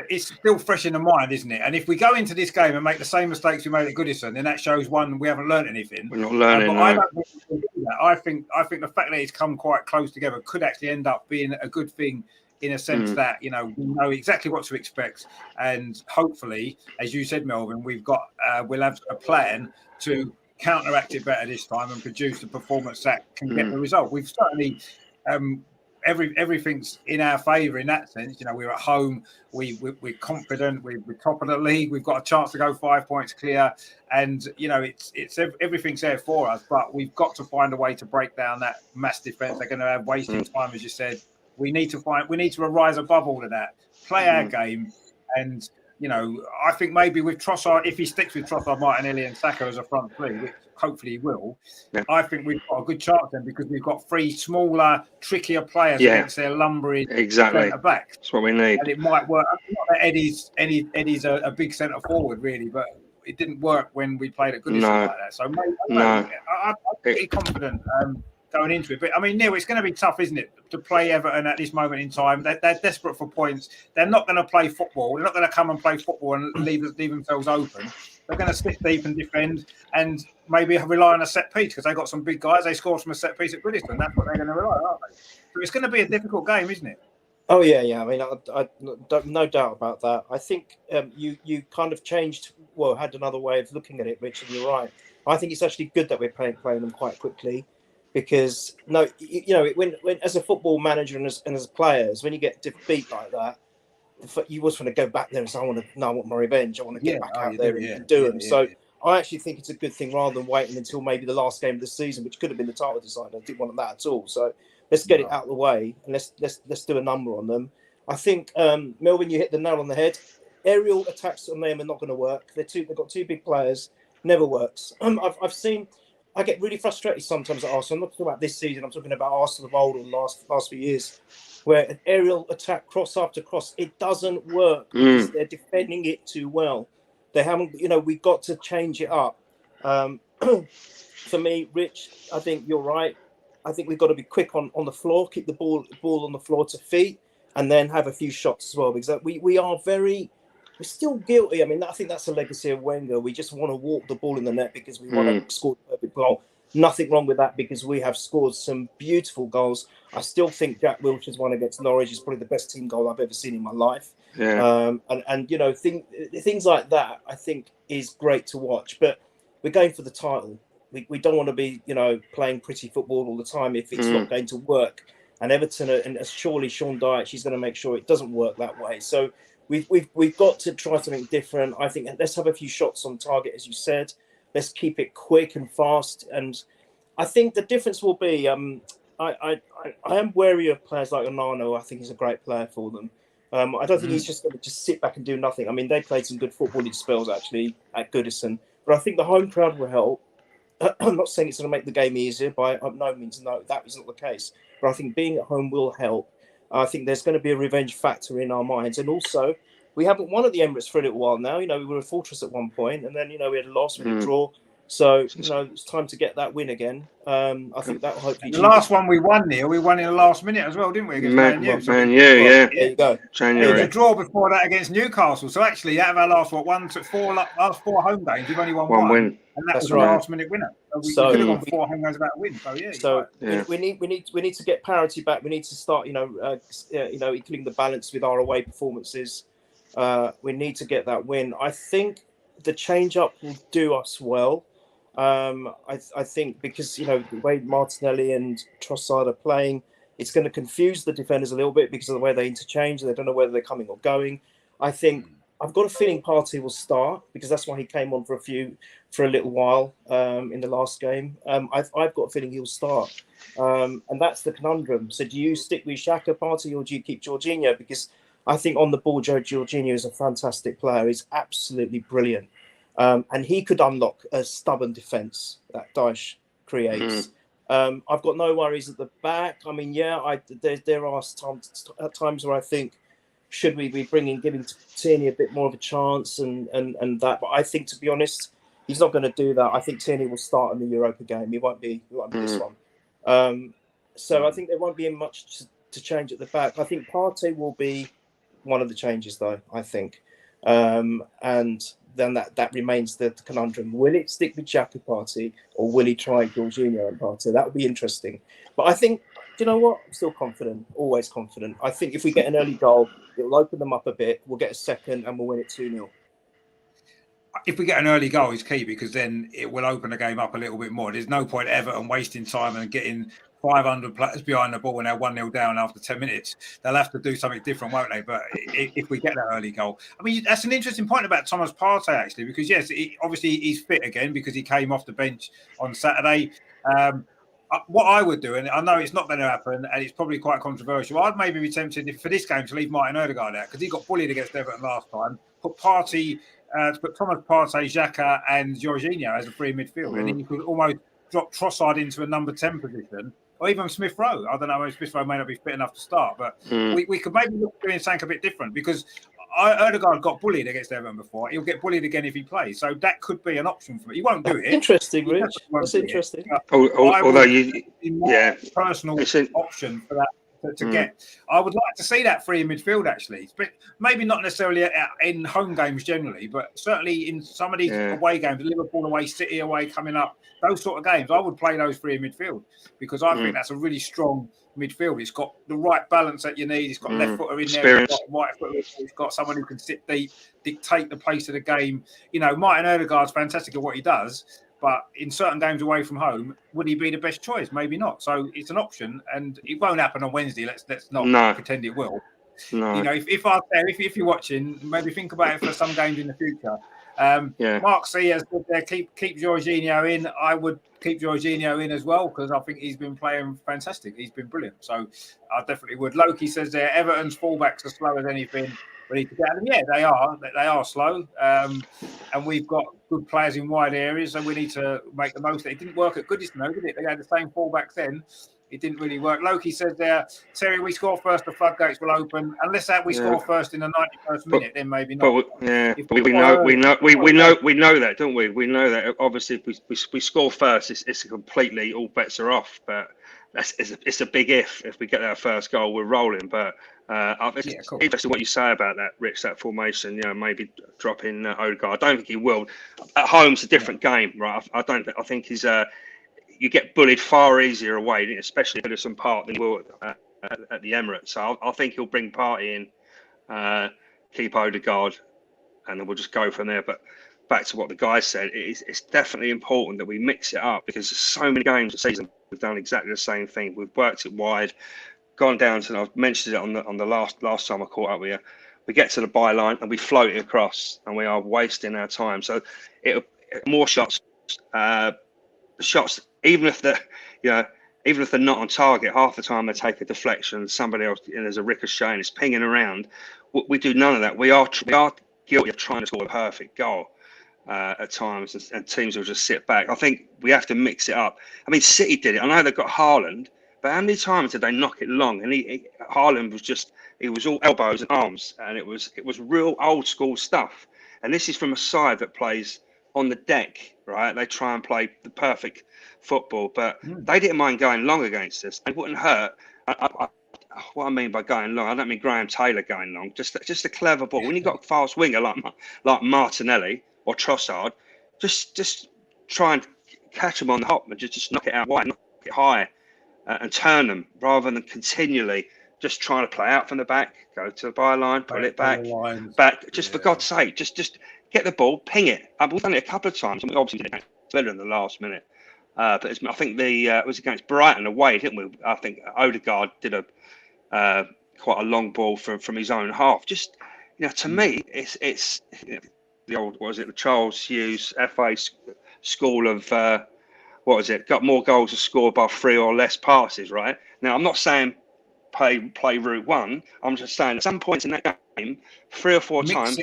it's still fresh in the mind, isn't it? And if we go into this game and make the same mistakes we made at Goodison, then that shows, one, we haven't learned anything. We're not learning. But I don't think we can do that. I think the fact that it's come quite close together could actually end up being a good thing, in a sense that, you know, we know exactly what to expect, and hopefully, as you said, Melvin, we'll have a plan to counteract it better this time and produce a performance that can get the result. We've certainly everything's in our favour in that sense. You know, we're at home, we're confident, we're top of the league, we've got a chance to go 5 points clear, and you know it's everything's there for us. But we've got to find a way to break down that mass defence. They're going to have wasting time, as you said. We need to rise above all of that, play our game, and you know, I think maybe with Trossard, if he sticks with Trossard, Martinelli and Saka as a front three, which hopefully he will, I think we've got a good chance then, because we've got 3 smaller, trickier players against their lumbering centre backs. That's what we need. And it might work. Not that Eddie's a big centre forward really, but it didn't work when we played at Goodison like that. So I'm pretty confident going into it. But I mean, Neil, it's going to be tough, isn't it, to play Everton at this moment in time? They're desperate for points. They're not going to play football. They're not going to come and play football and leave themselves open. They're going to sit deep and defend, and maybe rely on a set piece, because they've got some big guys. They scored from a set piece at Goodison. That's what they're going to rely on, aren't they? So it's going to be a difficult game, isn't it? Oh yeah. I mean, I no doubt about that. I think you kind of changed. Well, had another way of looking at it, Rich, and you're right. I think it's actually good that we're playing them quite quickly. Because when as a football manager and as players, when you get beat like that, you just want to go back there and say, I want my revenge. I want to get back out there and do them. So I actually think it's a good thing, rather than waiting until maybe the last game of the season, which could have been the title decider. I didn't want that at all. So let's get it out of the way and let's do a number on them. I think Melvin, you hit the nail on the head. Aerial attacks on them are not going to work. They've got 2 big players. Never works. I've seen. I get really frustrated sometimes at Arsenal. I'm not talking about this season. I'm talking about Arsenal of old, or the last few years, where an aerial attack, cross after cross, it doesn't work because they're defending it too well. They haven't, we've got to change it up. For me, Rich, I think you're right. I think we've got to be quick on the floor, keep the ball on the floor to feet, and then have a few shots as well, because we are very we're still guilty. I mean, I think that's a legacy of Wenger. We just want to walk the ball in the net because we want to score the perfect goal. Nothing wrong with that because we have scored some beautiful goals. I still think Jack Wilshere's one against Norwich is probably the best team goal I've ever seen in my life. Yeah. And you know, things like that I think is great to watch. But we're going for the title. We don't want to be, you know, playing pretty football all the time if it's not going to work. And Everton, and surely Sean Dyche, she's going to make sure it doesn't work that way. So we've got to try something different. I think let's have a few shots on target, as you said. Let's keep it quick and fast. And I think the difference will be, I am wary of players like Onana. I think he's a great player for them. I don't think he's just going to just sit back and do nothing. I mean, they played some good footballing spells actually at Goodison, but I think the home crowd will help. I'm not saying it's going to make the game easier by no means. No, that is not the case. But I think being at home will help. I think there's going to be a revenge factor in our minds, and also we haven't won at the Emirates for a little while now. You know, we were a fortress at one point, and then, you know, we had a loss, we had a draw. So, you know, it's time to get that win again. I think that will hopefully. The last one we won, Neil, we won in the last minute as well, didn't we? Against Man U. Yeah. There you go. January. There was a draw before that against Newcastle. So actually, out of our last last four home games, we've only won one win, and that was a last-minute winner. So we could have won 4 home games without a win. So yeah. So we need to get parity back. We need to start, equaling the balance with our away performances. We need to get that win. I think the change-up will do us well. I think because, you know, the way Martinelli and Trossard are playing, it's going to confuse the defenders a little bit because of the way they interchange. They don't know whether they're coming or going. I think I've got a feeling Partey will start because that's why he came on for a little while in the last game. I've got a feeling he'll start, and that's the conundrum. So do you stick with Xhaka, Partey, or do you keep Jorginho? Because I think on the ball, Jorginho is a fantastic player. He's absolutely brilliant. And he could unlock a stubborn defence that Dyche creates. I've got no worries at the back. I mean, there are times where I think, should we be giving Tierney a bit more of a chance and that? But I think, to be honest, he's not going to do that. I think Tierney will start in the Europa game. He won't be this one. So I think there won't be much to change at the back. I think Partey will be one of the changes, though, I think. And then that remains the conundrum. Will it stick with Xhaka, Partey, or will he try Jorginho and Partey? That would be interesting. But I think, you know what? I'm still confident, always confident. I think if we get an early goal, it will open them up a bit. We'll get a second and we'll win it 2-0. If we get an early goal, is key because then it will open the game up a little bit more. There's no point Everton wasting time and getting 500 players behind the ball when they're 1-0 down after 10 minutes. They'll have to do something different, won't they? But if we get that early goal, I mean, that's an interesting point about Thomas Partey, actually, because yes, obviously he's fit again because he came off the bench on Saturday. What I would do, and I know it's not going to happen, and it's probably quite controversial, I'd maybe be tempted for this game to leave Martin Odegaard out because he got bullied against Everton last time. Put Thomas Partey, Xhaka, and Jorginho as a free midfield, and then you could almost drop Trossard into a number 10 position, or even Smith Rowe. I don't know, Smith Rowe may not be fit enough to start, but we could maybe look at doing something a bit different because Odegaard got bullied against Everton before. He'll get bullied again if he plays. So that could be an option for me. He won't do it. Interesting, Rich. That's interesting. Personal option for that to get. I would like to see that free in midfield, actually. But maybe not necessarily in home games generally, but certainly in some of these away games, Liverpool away, City away coming up, those sort of games, I would play those free in midfield because I think that's a really strong midfield. It's got the right balance that you need. It's got left footer in there. It's got right footer. It's got someone who can sit deep, dictate the pace of the game. You know, Martin Odegaard's fantastic at what he does, but in certain games away from home, would he be the best choice? Maybe not. So it's an option, and it won't happen on Wednesday. Let's not pretend it will. No. You know, if you're watching, maybe think about it for some games in the future. Mark C has said there, keep Jorginho in. I would keep Jorginho in as well because I think he's been playing fantastic. He's been brilliant. So I definitely would. Loki says there, Everton's fullbacks are slow as anything. We need to get them. Yeah, they are slow. And we've got good players in wide areas, so we need to make the most of it. It didn't work at Goodison, though, did it? They had the same fullbacks then. It didn't really work. Loki says there, Terry, we score first, the floodgates will open. Unless we score first in the 91st minute, then maybe not. We know that, don't we? We know that. Obviously, if we score first, it's completely all bets are off. But it's a big if we get our first goal, we're rolling. But it's interesting what you say about that, Rich, that formation. Maybe drop in Odegaard. I don't think he will. At home, it's a different game, right? I think he's you get bullied far easier away, especially at Goodison Park, than you will at the Emirates. So I think he'll bring Partey in, keep Odegaard, and then we'll just go from there. But back to what the guy said, it's definitely important that we mix it up, because there's so many games this season we've done exactly the same thing. We've worked it wide, gone down to, I've mentioned it on the last time I caught up with you. We get to the byline and we float it across, and we are wasting our time. So more shots, even if they're not on target, half the time they take a deflection, somebody else, and there's a ricochet and it's pinging around. We do none of that. We are guilty of trying to score a perfect goal at times, and teams will just sit back. I think we have to mix it up. I mean, City did it. I know they've got Haaland, but how many times did they knock it long? And Haaland was all elbows and arms, and it was real old school stuff. And this is from a side that plays on the deck, right? They try and play the perfect football, but they didn't mind going long against us. It wouldn't hurt. What I mean by going long, I don't mean Graham Taylor going long. Just a clever ball. When you've got a fast winger like Martinelli or Trossard, just try and catch them on the hop and just knock it out wide, knock it high, and turn them, rather than continually just trying to play out from the back, go to the byline, pull it back. Just for God's sake, just get the ball, ping it. We've done it a couple of times, and we obviously did it better in the last minute. But I think it was against Brighton away, didn't we? I think Odegaard did quite a long ball from his own half. Just, to me, it's the old, the Charles Hughes FA school of got more goals to score by 3 or less passes, right? Now, I'm not saying play route one. I'm just saying at some points in that game, 3 or 4 times,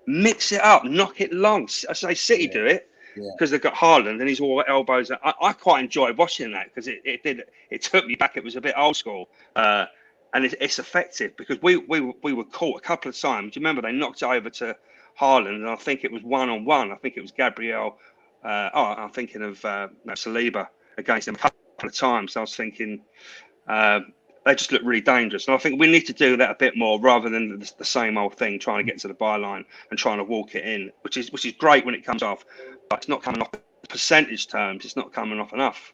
mix it up, knock it long. I say City do it because they've got Haaland and he's all elbows. I quite enjoyed watching that, because it took me back. It was a bit old school, and it's effective, because we were caught a couple of times. Do you remember they knocked it over to Haaland, and I think it was 1-on-1. I think it was Gabriel. I'm thinking of Saliba against him a couple of times. I was thinking they just look really dangerous, and I think we need to do that a bit more, rather than the same old thing, trying to get to the byline and trying to walk it in, which is great when it comes off, but it's not coming off. Percentage terms, it's not coming off enough.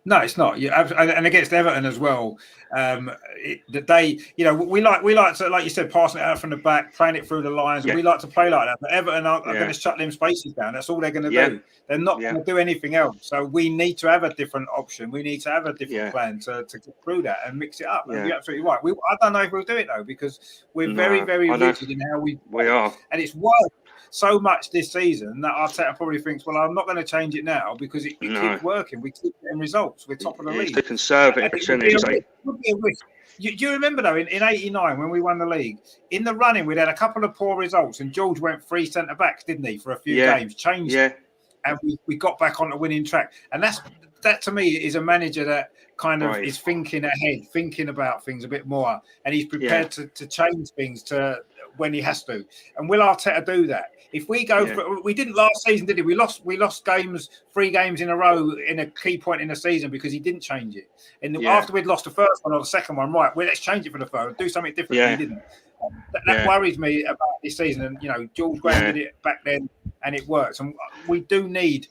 No, it's not. And against Everton as well, we like to, like you said, passing it out from the back, playing it through the lines. We like to play like that. But Everton are going to shut them spaces down. That's all they're going to do. They're not going to do anything else. So we need to have a different option. We need to have a different plan to get through that and mix it up. And you're absolutely right. I don't know if we'll do it though, because we're very, very rigid in how we are, and it's worked so much this season that Arteta probably thinks, well, I'm not going to change it now, because it keeps working. We keep getting results. We're top of the league. It's the conservative percentage. It would be a risk. Do you remember though, in '89 when we won the league, in the running we'd had a couple of poor results, and George went 3 centre backs, didn't he, for a few games, changed, and we got back on the winning track. And that to me is a manager that kind of is thinking ahead, thinking about things a bit more, and he's prepared to change things to when he has to. And will Arteta do that? If we go we didn't last season, did he? We lost games, 3 games in a row in a key point in the season, because he didn't change it. And after we'd lost the first one or the second one, well, let's change it for the third, do something different. He didn't. That worries me about this season. And George Graham did it back then, and it works. And we do need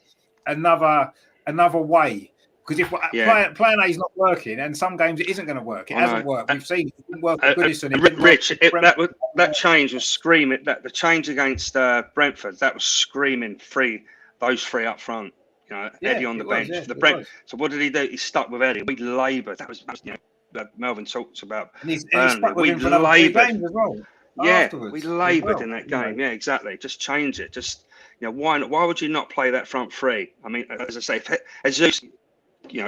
another way. Because if plan A is not working, and some games it isn't going to work, it hasn't worked. We've seen it didn't work at Goodison. Rich, that change was screaming. That the change against Brentford, that was screaming those 3 up front. Eddie on the bench. So what did he do? He stuck with Eddie. We laboured. That was Melvin talks about. And he's stuck with him for another 3 games as well. We laboured in that game. Yeah, exactly. Just change it. Just why would you not play that front 3? I mean, as I say, Jesus,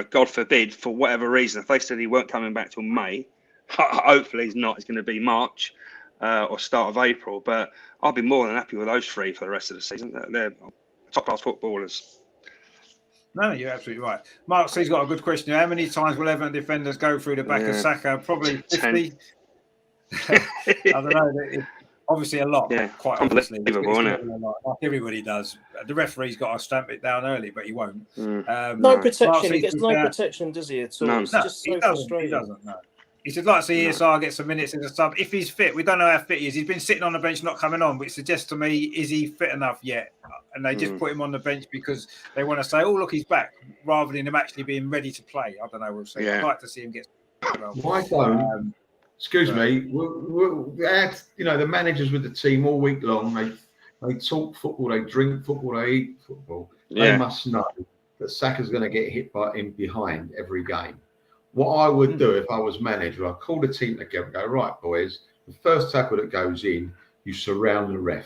God forbid, for whatever reason, if they said he weren't coming back till May, hopefully he's not. It's going to be March or start of April. But I'll be more than happy with those 3 for the rest of the season. They're top-class footballers. No, you're absolutely right. Mark says he's got a good question. How many times will Everton defenders go through the back of Saka? Probably 50. I don't know. Obviously, a lot. Yeah, Quite obviously, unbelievable, isn't it? Like everybody does. The referee's got to stamp it down early, but he won't. No protection. Mark He gets says no that- protection, does he? At all? No. It's No, just he so doesn't. frustrating. He doesn't. No. He said, like to see ESR get some minutes as a sub. If he's fit, we don't know how fit he is. He's been sitting on the bench, not coming on, which suggests to me, is he fit enough yet? And they just put him on the bench because they want to say, oh, look, he's back, rather than him actually being ready to play. I don't know. We'll see. Yeah. I'd like to see him get. Why don't? Excuse me. We had, the managers with the team all week long. They talk football, they drink football, they eat football. Yeah. They must know that Saka's going to get hit by him behind every game. What I would do if I was manager, I'd call the team together and go, right, boys, the first tackle that goes in, you surround the ref.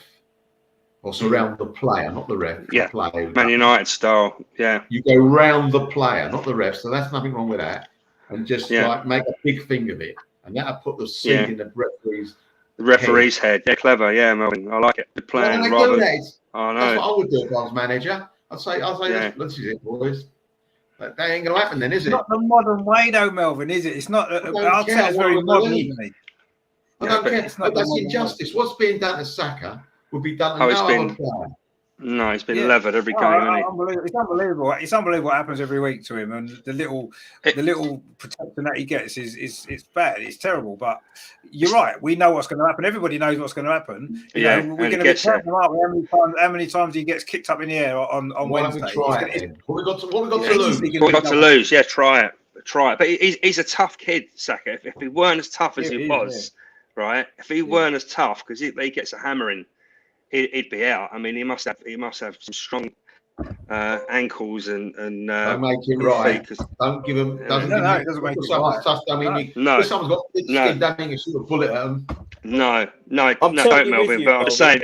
Or surround the player, not the ref. Yeah, the player. Man United style. Yeah. You go round the player, not the ref. So that's nothing wrong with that. And just make a big thing of it. And that'll put the seed in the referee's head. Yeah, clever. Yeah, Melvin. I like it. Good plan. Well, Rather... I know. That's what I would do if I was manager. I'd say, this is it, boys. That ain't going to happen then, is it? It's not the modern way, though, Melvin, is it? It's not. Arteta's very modern, isn't he? I don't care. But that's injustice. What's being done to Saka would be done to no other player. No, he's been levered every game, hasn't he? It's unbelievable. It's unbelievable what happens every week to him, and the little protection that he gets is bad. It's terrible. But you're right. We know what's going to happen. Everybody knows what's going to happen. We're going to be counting out how many times he gets kicked up in the air on Wednesday. What we got to lose? What we got to lose? Yeah, try it. But he's a tough kid, Saka. If he weren't as tough as he was, right? If he weren't as tough, because he gets a hammering. He'd be out. I mean, he must have some strong ankles and don't make it right. Don't give him. It doesn't make it right. Tough, no. Someone's got skin damning and shoot a bullet at him. No, don't, Melvin. But I'm saying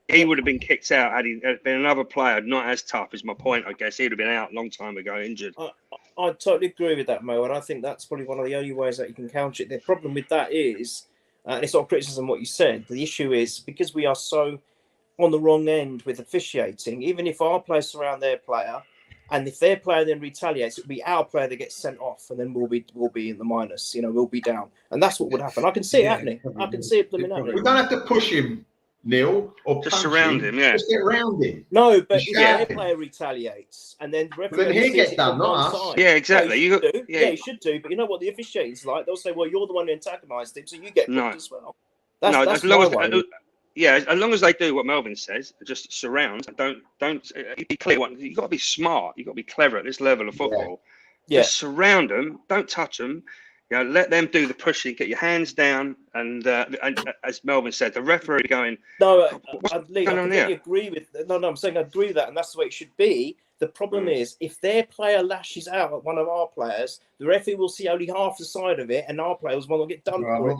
he would have been kicked out had he been another player not as tough. Is my point. I guess he'd have been out a long time ago, injured. I totally agree with that, Mo, and I think that's probably one of the only ways that you can counter it. The problem with that is, and it's not criticism what you said. The issue is because we are so on the wrong end with officiating, even if our players surround their player, and if their player then retaliates, it'll be our player that gets sent off, and then we'll be in the minus. We'll be down, and that's what would happen. I can see it happening. I can see it happening. We don't have to push him, Neil, or just surround him. Yeah, just get around him. No, but if their player retaliates, and then the referee then he gets done, not us. Yeah, exactly. He should do. But you know what the officiating's like? They'll say, "Well, you're the one who antagonised him, so you get booked as well." That's as long as they do what Melvin says, just surround. Don't be clear. You've got to be smart. You've got to be clever at this level of football. Yeah. Just surround them. Don't touch them. Let them do the pushing. Get your hands down. And as Melvin said, the referee going. No, Lee, I completely agree with. No, I'm saying I agree with that, and that's the way it should be. The problem is, if their player lashes out at one of our players, the referee will see only half the side of it, and our players will get done for it.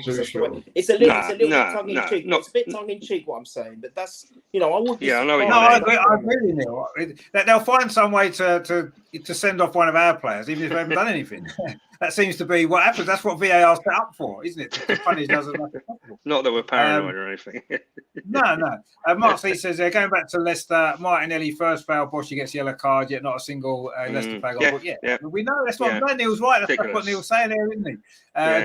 It's a little bit tongue in cheek. It's a bit tongue in cheek what I'm saying, but that's I would. Yeah, I know. I agree, Neil. They'll find some way to send off one of our players, even if they haven't done anything. That seems to be what happens. That's what VAR's set up for, isn't it? To punish us as much as possible. Not that we're paranoid or anything. No. Mark C says, going back to Leicester, Martinelli first foul, Boshi gets yellow card, yet not a single Leicester flag on. Yeah. We know that's what Neil's right. That's what Neil's saying there, isn't he?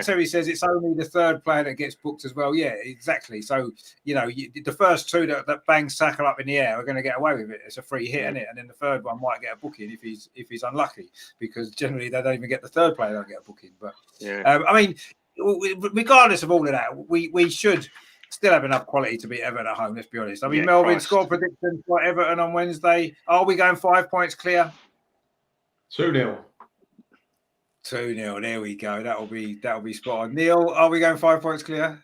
Terry says it's only the third player that gets booked as well. Yeah, exactly. So, the first two that bang Saka up in the air are going to get away with it. It's a free hit, isn't it? And then the third one might get a booking if he's unlucky, because generally they don't even get the third player that get a booking. But I mean, regardless of all of that, we should still have enough quality to beat Everton at home. Let's be honest. I mean, Melvin, score prediction for Everton on Wednesday. Are we going 5 points clear? 2-0. 2-0. There we go. That'll be spot on. Neil, are we going 5 points clear?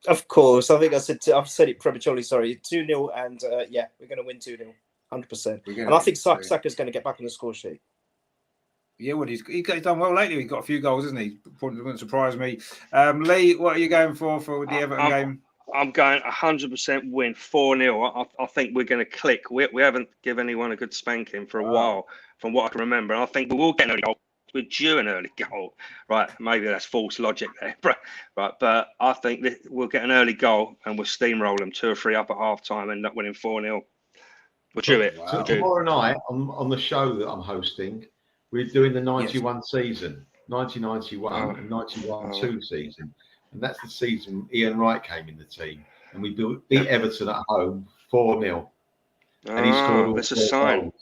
Of course. I think I've said it prematurely. Sorry, 2-0, and we're going to win 2-0, 100%. And I think Saka's going to get back on the score sheet. Yeah, well, he's done well lately. He's got a few goals, hasn't he? Wouldn't surprise me. Lee, what are you going for the Everton game? I'm going 100% win, 4-0. I think we're going to click. We haven't given anyone a good spanking for a while, from what I can remember. And I think we will get an early goal. We're due an early goal. Right, maybe that's false logic there. Right, but I think that we'll get an early goal and we'll steamroll them 2 or 3 up at half-time and end up winning 4-0. We'll do it. So tomorrow night on the show that I'm hosting, we're doing the 91 season, 1991 and 91-2 season. And that's the season Ian Wright came in the team. and we beat Everton at home 4-0. And he scored all that's a 4 sign. goals.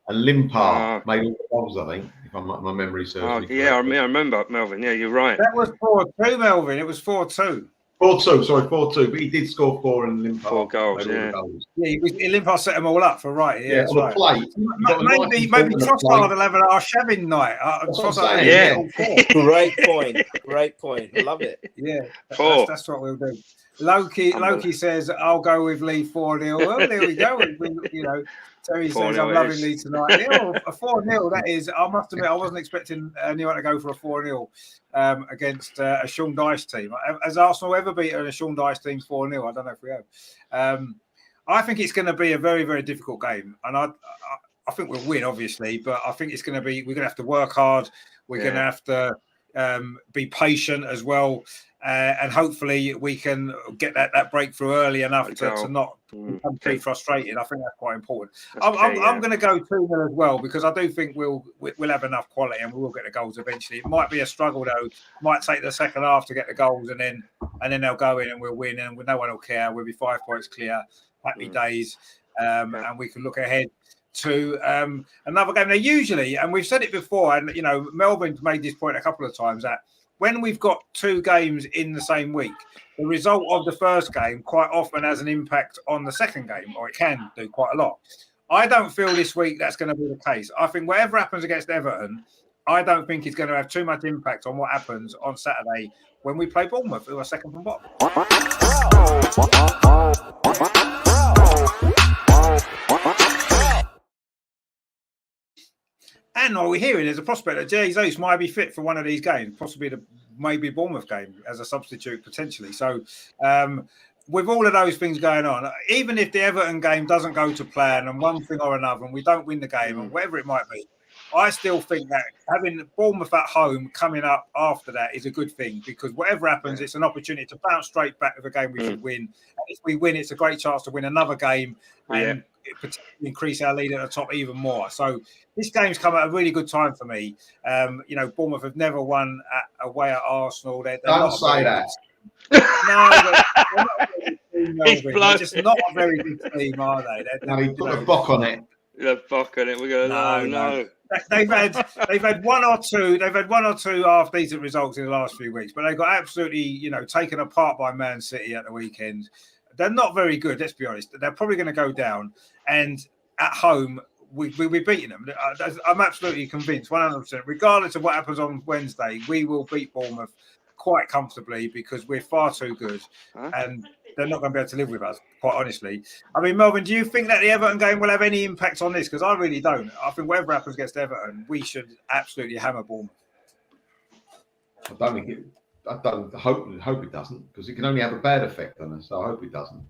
And Limpar made all the goals, I think, if my memory serves me I correctly. remember, Melvin. Yeah, you're right. That was 4-2, Melvin. It was 4-2. 4-2, sorry, 4-2. But he did score 4 and Limpar 4 goals, made all the goals. Yeah, Limpar set them all up for right. Yeah, on the plate. Maybe Trossard will have an Arshavin night. That's what I'm Yeah. saying. Great point. Love it. Yeah, 4. that's what we'll do. Loki says, I'll go with Lee 4-0. Well, there we go. Terry says, I'm loving Lee tonight. Yeah, a 4-0, that is, I must admit, I wasn't expecting anyone to go for a 4-0 against a Sean Dyche team. Has Arsenal ever beaten a Sean Dyche team 4-0? I don't know if we have. I think it's going to be a very, very difficult game. And I think we'll win, obviously, but I think it's going to be, we're going to have to work hard. We're going to have to be patient as well. And hopefully we can get that breakthrough early enough to not become too frustrated. I think that's quite important. I'm going to go 2-0 as well, because I do think we'll have enough quality and we will get the goals eventually. It might be a struggle though. It might take the second half to get the goals, and then they'll go in and we'll win, and no one will care. We'll be 5 points clear. Happy days, and we can look ahead to another game. Now, usually, and we've said it before, and Melvin's made this point a couple of times, that when we've got 2 games in the same week, the result of the first game quite often has an impact on the second game, or it can do quite a lot. I don't feel this week that's going to be the case. I think whatever happens against Everton, I don't think it's going to have too much impact on what happens on Saturday when we play Bournemouth, who are second from bottom. And are we hearing there's a prospect that Jesus might be fit for one of these games, possibly maybe Bournemouth game as a substitute potentially. So with all of those things going on, even if the Everton game doesn't go to plan and one thing or another, and we don't win the game and whatever it might be, I still think that having Bournemouth at home coming up after that is a good thing, because whatever happens, it's an opportunity to bounce straight back with a game we should win. And if we win, it's a great chance to win another game and potentially increase our lead at the top even more. So this game's come at a really good time for me. Bournemouth have never won away at Arsenal. Don't say that. No, they're just not a very good team, are they? No, he put a bock on it. Yeah, bock on it. We're going no. They've had one or two half decent results in the last few weeks, but they got absolutely taken apart by Man City at the weekend. They're not very good, let's be honest. They're probably going to go down, and at home we're beating them. I'm absolutely convinced, 100%. Regardless of what happens on Wednesday, we will beat Bournemouth quite comfortably, because we're far too good, and they're not going to be able to live with us, quite honestly. I mean, Melvin, do you think that the Everton game will have any impact on this? Because I really don't. I think whatever happens against Everton, we should absolutely hammer Bournemouth. I hope it doesn't, because it can only have a bad effect on us. So I hope it doesn't.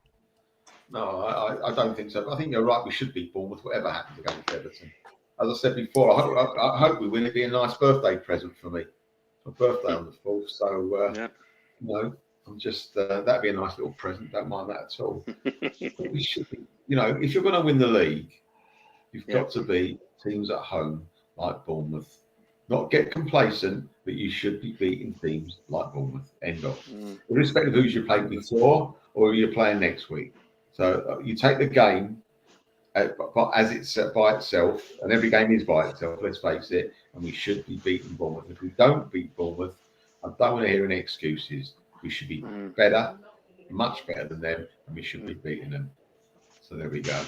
No, I don't think so. I think you're right. We should beat Bournemouth, whatever happens against Everton. As I said before, I hope we win. It'd be a nice birthday present for me. My birthday on the 4th, so I'm just that'd be a nice little present. Don't mind that at all. But we should be, if you're going to win the league, you've got to beat teams at home like Bournemouth. Not get complacent, but you should be beating teams like Bournemouth. End of. Irrespective of who you played before or who you're playing next week. So you take the game as it's by itself, and every game is by itself, let's face it, and we should be beating Bournemouth. If we don't beat Bournemouth, I don't want to hear any excuses. We should be better, much better than them, and we should be beating them. So there we go.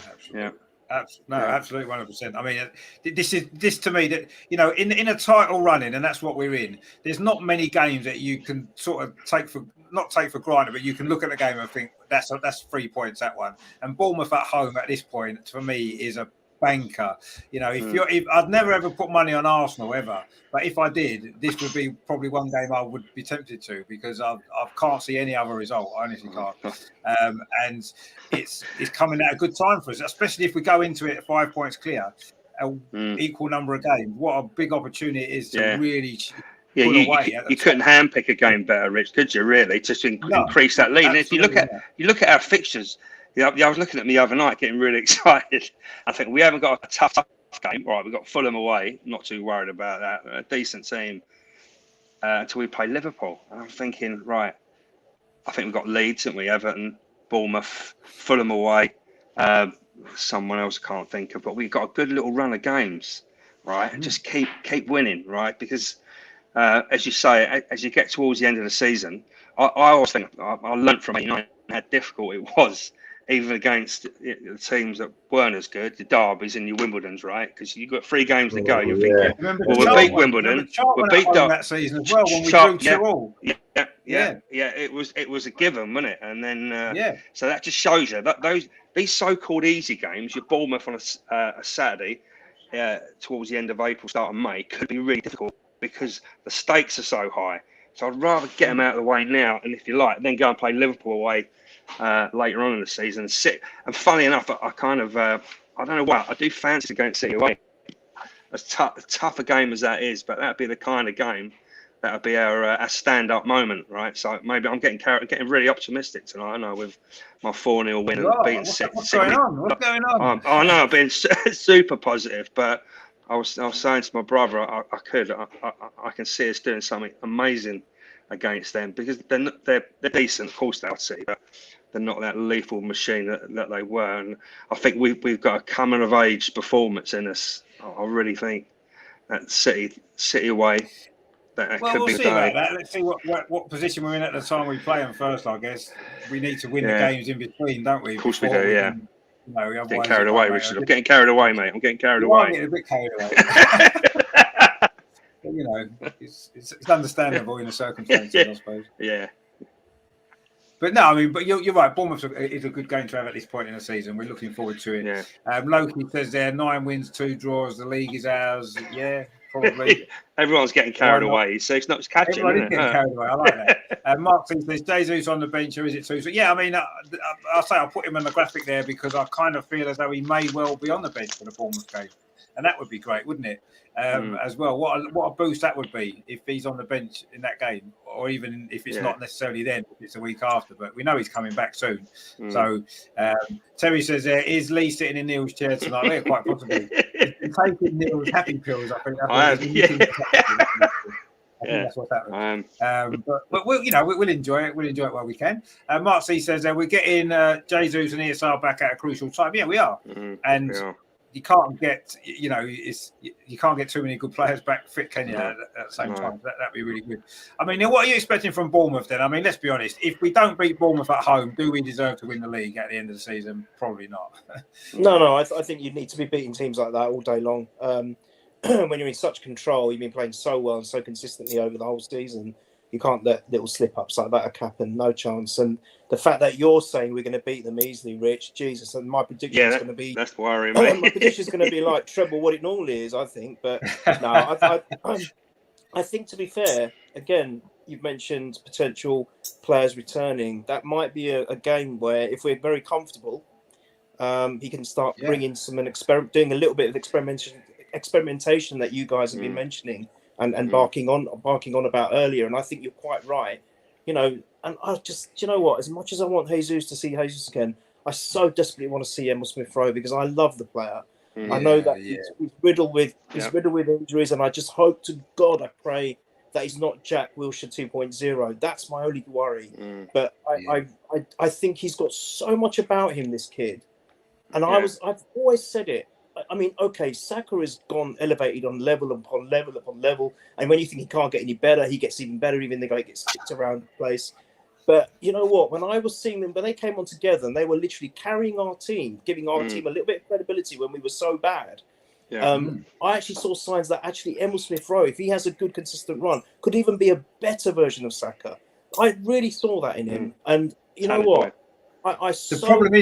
Absolutely 100%. I mean, this to me, that in a title running, and that's what we're in. There's not many games that you can sort of not take for granted, but you can look at the game and think that's 3 points, that one. And Bournemouth at home at this point, for me, is a banker. If I'd never ever put money on Arsenal ever, but if I did, this would be probably one game I would be tempted to, because I can't see any other result. I honestly can't. And it's coming at a good time for us, especially if we go into it 5 points clear, equal number of games. What a big opportunity it is to really pull away. You couldn't handpick a game better, Rich, could you? Really, just to increase that lead. And if you look at our fixtures. I was looking at me the other night, getting really excited. I think we haven't got a tough game. All right, we've got Fulham away. Not too worried about that. A decent team until we play Liverpool. And I'm thinking, right, I think we've got Leeds, haven't we? Everton, Bournemouth, Fulham away, someone else I can't think of, but we've got a good little run of games, right? And just keep winning, right? Because as you say, as you get towards the end of the season, I always think I learned from United how difficult it was, even against the teams that weren't as good, the derbies and your Wimbledons, right? Because you've got 3 games to go. You're thinking, well, we'll beat Wimbledon, we'll beat that season as well when we drew 2-2. Yeah. It was a given, wasn't it? And then so that just shows you that these so-called easy games, your Bournemouth on a Saturday, towards the end of April, start of May, could be really difficult because the stakes are so high. So I'd rather get them out of the way now, and if you like, then go and play Liverpool away later on in the season and sit. And funny enough, I kind of I don't know why, I do fancy going to City away. As tough a game as that is, but that'd be the kind of game that would be our stand-up moment, right? So maybe I'm getting really optimistic tonight. I know with my 4-0 win and beating City. What's going on? What's going on? I know I've been super positive, but I was saying to my brother, I can see us doing something amazing against them because they're decent, of course they are City, but they're not that lethal machine that they were. And I think we've got a coming of age performance in us. I really think that City away. That well, could we'll be see about that. Let's see what position we're in at the time we play them first. I guess we need to win the games in between, don't we? Of course we do. Yeah. Getting carried away, Richard. I'm getting carried away, mate. I'm getting carried away. I'm getting a bit carried away. But, it's understandable in the circumstances, I suppose. Yeah. But no, I mean, but you're right. Bournemouth is a good game to have at this point in the season. We're looking forward to it. Yeah. Loki says there 9 wins, 2 draws. The league is ours. Yeah, probably. Everyone's getting carried away, so it's not catching. Everybody's getting carried away. I like that. Mark says Jesus on the bench, or is it 2? So yeah, I mean, I'll say I'll put him on the graphic there because I kind of feel as though he may well be on the bench for the Bournemouth game, and that would be great, wouldn't it? As well, what a boost that would be if he's on the bench in that game, or even if it's not necessarily then, if it's a week after. But we know he's coming back soon. So Terry says there is Lee sitting in Neil's chair tonight. Yeah, quite possibly. He's taking Neil's happy pills. I think that's what's happening. But we'll enjoy it. We'll enjoy it while we can. Mark C says we're getting Jesus and ESR back at a crucial time. Yeah, we are. And you can't get, you can't get too many good players back fit, can you? At the same time, that'd be really good. I mean, what are you expecting from Bournemouth then? I mean, let's be honest. If we don't beat Bournemouth at home, do we deserve to win the league at the end of the season? Probably not. No. I think you need to be beating teams like that all day long. When you're in such control, you've been playing so well and so consistently over the whole season. You can't let little slip-ups like that happen. No chance. And the fact that you're saying we're going to beat them easily, Rich, Jesus, and my prediction is going to be... that's worrying, mate. My prediction is going to be like treble what it normally is, I think. But no, I think, to be fair, again, you've mentioned potential players returning. That might be a game where, if we're very comfortable, he can start bringing some doing a little bit of experimentation that you guys have been mentioning. And barking on about earlier, and I think you're quite right. And I just, you know what? As much as I want Jesus to see Jesus again, I so desperately want to see Emil Smith-Rowe because I love the player. I know that he's riddled with injuries, and I just hope to God, I pray that he's not Jack Wilshere 2.0. That's my only worry. But I think he's got so much about him, this kid. And I've always said it. I mean, okay, Saka has gone elevated on level upon level upon level. And when you think he can't get any better, he gets even better, even the guy gets kicked around the place. But you know what? When I was seeing them, when they came on together and they were literally carrying our team, giving our team a little bit of credibility when we were so bad, I actually saw signs that actually Emil Smith-Rowe, if he has a good, consistent run, could even be a better version of Saka. I really saw that in him. And you know what? The problem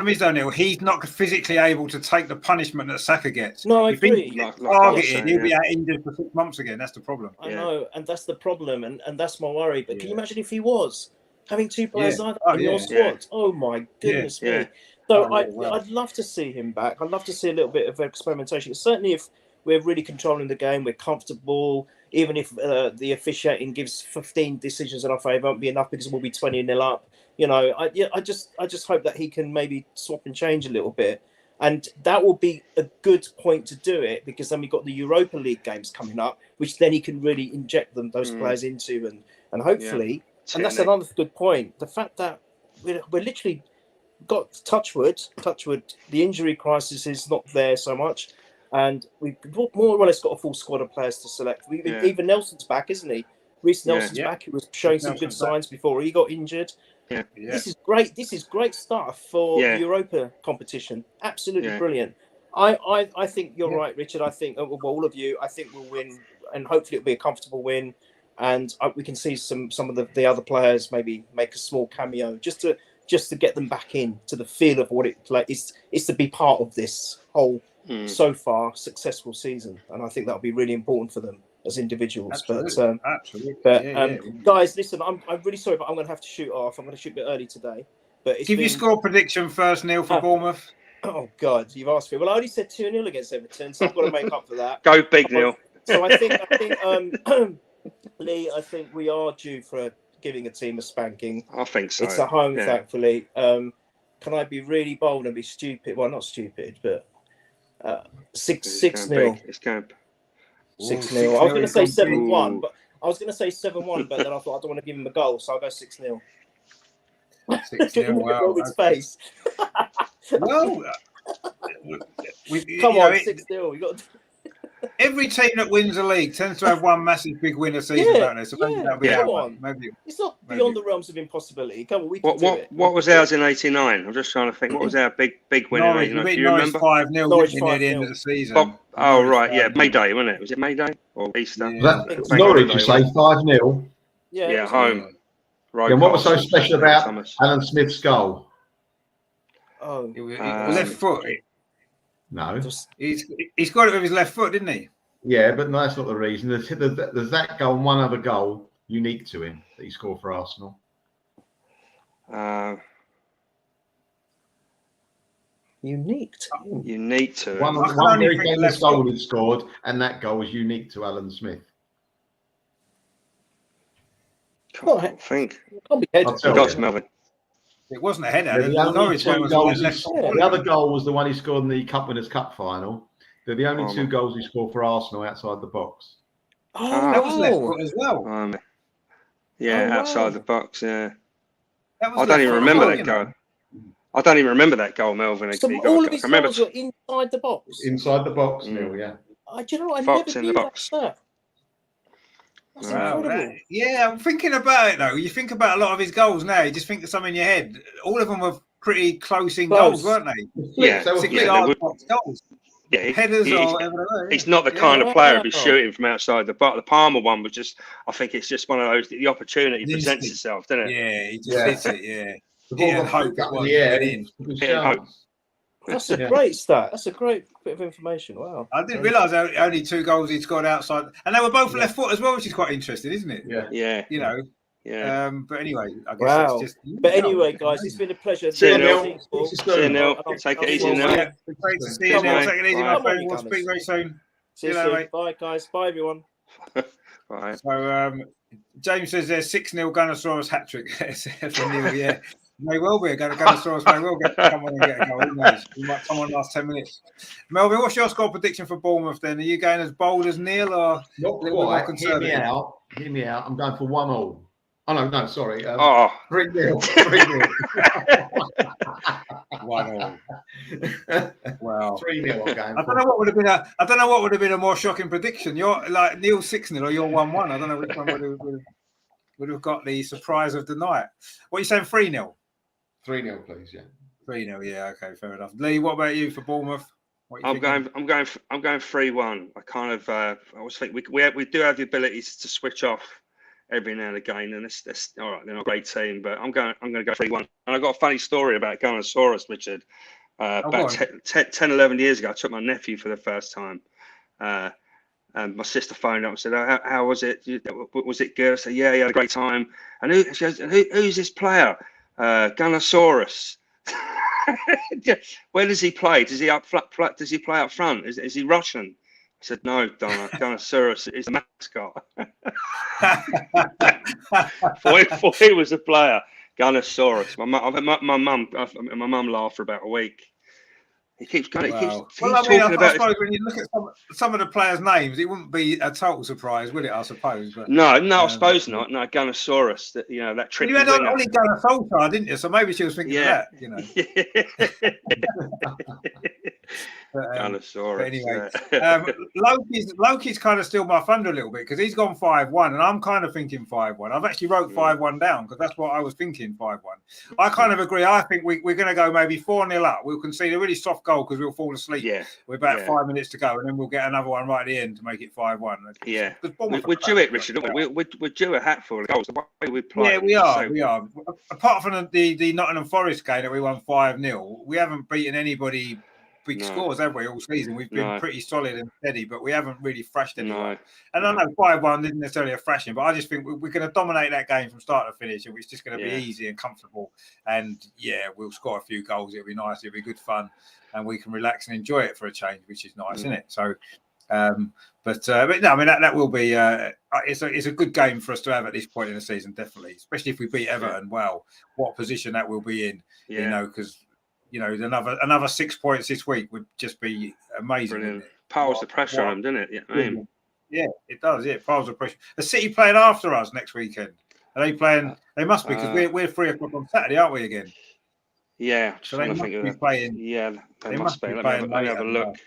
is, O'Neill, he's not physically able to take the punishment that Saka gets. No, I agree. Targeted, he'll be out injured for 6 months again. That's the problem. I know, and that's the problem, and that's my worry. But can you imagine if he was having 2 players like that in your squad? Oh my goodness me! So I'd love to see him back. I'd love to see a little bit of experimentation. Certainly, if we're really controlling the game, we're comfortable. Even if the officiating gives 15 decisions in our favour, won't be enough because we'll be 20-0 up. I just hope that he can maybe swap and change a little bit, and that will be a good point to do it because then we've got the Europa League games coming up, which then he can really inject those players into, and hopefully, and that's another good point. The fact that we're literally got touchwood. The injury crisis is not there so much, and we've more or less got a full squad of players to select. Even Nelson's back, isn't he? Reece Nelson's back. He was showing some good signs before he got injured. Yeah. This is great. This is great stuff for the Europa competition. Absolutely brilliant. I think you're right, Richard. I think all of you. I think we'll win, and hopefully it'll be a comfortable win. And we can see some of the other players maybe make a small cameo just to get them back in to the feel of what it like is to be part of this whole so far successful season. And I think that'll be really important for them as individuals. Absolutely. Guys, listen, I'm really sorry, but I'm going to have to shoot off. I'm going to shoot a bit early today. But give your score prediction first, Neil, for Bournemouth. Oh God, you've asked me. Well, I only said 2-0 against Everton, so I've got to make up for that. Go big, Neil. So I think Lee, I think we are due for giving a team a spanking. I think so. It's at home, thankfully. Can I be really bold and be stupid? Well, not stupid, but 6-0. It's camp. 6-0. I was going to say 7-1, but but then I thought I don't want to give him a goal, so I'll go 6-0. 6-0. Wow. Robin's face. Well, come on, 6-0. You got. Every team that wins a league tends to have one massive big winner season, don't they? So maybe that'll be come on. Maybe it's not beyond the realms of impossibility. Come on, we can do it. What was ours in '89? I'm just trying to think. What was our big winner in '89? Do you remember? 5-0 near the end of the season. Oh right, yeah, May Day, wasn't it? Was it May Day or Easter? Norwich, you say 5-0. Yeah, home. Right. And what was so special about Alan Smith's goal? Oh, it was left foot. No, he's got it with his left foot, didn't he? Yeah, but no, that's not the reason. There's that goal and one other goal unique to him that he scored for Arsenal. Unique to him. Unique to him. One very famous goal he scored, and that goal was unique to Alan Smith. I think. Melvin. It wasn't a header. The other goal was the one he scored in the Cup Winners' Cup final. They're the only two goals he scored for Arsenal outside the box. Oh, that was left foot as well. Outside the box. Yeah. I don't even remember that goal. I don't even remember that goal, Melvin. So all of his goals were inside the box. Inside the box, Neil. Yeah. Do you know what? I never knew that stuff. Wow, I'm thinking about it though. You think about a lot of his goals now. You just think of some in your head. All of them were pretty close in goals, weren't they? Yeah, 6-yard box goals. Yeah, headers or whatever. He's not the kind of player who's shooting from outside the box. The Palmer one was just. I think it's just one of those. The opportunity presents itself, doesn't it? Yeah, he just hits it. Yeah. The ball hope that was in. That's a great start. That's a great bit of information. Wow. I didn't realise only 2 goals he'd scored outside. And they were both left foot as well, which is quite interesting, isn't it? Yeah. You know. Yeah. But anyway, I guess that's just. But anyway, guys, it's been a pleasure. See you, Neil. Take it easy, Neil. Great to see you, Neil. Take it easy, my friend. We'll speak very soon. See you later, mate. Bye, guys. Bye, everyone. Bye. So, James says there's 6-0 Gunnosaurus hat trick for Neil. Yeah. May well be. Gunnosaurus may well come on and get a goal. Who knows? We might come on last 10 minutes. Melvin, what's your score prediction for Bournemouth then? Are you going as bold as Neil or not quite? Hear me out. I'm going for 1-1. Oh no, sorry. 3-0. 1-1. Wow. 3-0. I'm going. I don't know what would have been a more shocking prediction. You're like Neil 6-0 or you're 1-1. I don't know which one would have got the surprise of the night. What are you saying? 3-0. 3-0, please. Yeah. 3-0. Yeah. Okay. Fair enough. Lee, what about you for Bournemouth? I'm going 3-1. I kind of I always think we do have the abilities to switch off every now and again, and it's all right. They're not a great team, but I'm going to go 3-1. And I've got a funny story about Gunnosaurus, Richard. About 10, 11 years ago, I took my nephew for the first time. And my sister phoned up and said, how was it? Was it good? I said, yeah, he had a great time. And she goes, who's this player? Gunnosaurus. Where does he play? Does he does he play up front? Is he Russian? I said, no, Donna. Gunnosaurus is the mascot. Thought he was a player. Gunnosaurus. My mum laughed for about a week. He keeps going. Well, He's I mean, talking I about. suppose when you look at some of the players' names, it wouldn't be a total surprise, would it? I suppose. But No, I suppose not. No, Gunnosaurus, that that well, you tricky had winger. Ollie Gunnar Solskjaer, didn't you? So maybe she was thinking of Yeah. that, you know. But Gunnosaurus. anyway, Yeah. Loki's kind of still my thunder a little bit because he's gone 5-1, and I'm kind of thinking 5-1. I've actually wrote 5-1 down because that's what I was thinking. 5-1. I kind of agree. I think we're going to go maybe 4-0 up. We'll concede a really soft goal because we'll fall asleep. Yeah. With about 5 minutes to go, and then we'll get another one right at the end to make it 5-1. Yeah, we're due it, Richard. We're due a hatful of goals. The way we play. Yeah, we are. Apart from the Nottingham Forest game that we won 5-0, we haven't beaten anybody big scores, have we, all season? We've been pretty solid and steady, but we haven't really thrashed anyone. And I know 5-1 isn't necessarily a thrashing, but I just think we're going to dominate that game from start to finish, and it's just going to be easy and comfortable. And yeah, we'll score a few goals. It'll be nice. It'll be good fun, and we can relax and enjoy it for a change, which is nice, isn't it? So, but no, I mean that will be it's a good game for us to have at this point in the season, definitely, especially if we beat Everton. Well, what position that will be in, you know, because. You know, another 6 points this week would just be amazing. Brilliant. Piles the pressure on them, doesn't it? Yeah, it does. Yeah, piles the pressure. The City playing after us next weekend. Are they playing? They must be because we're 3 o'clock on Saturday, aren't we? Again. Yeah. So they must be playing. Yeah, they must be. Let me have a look.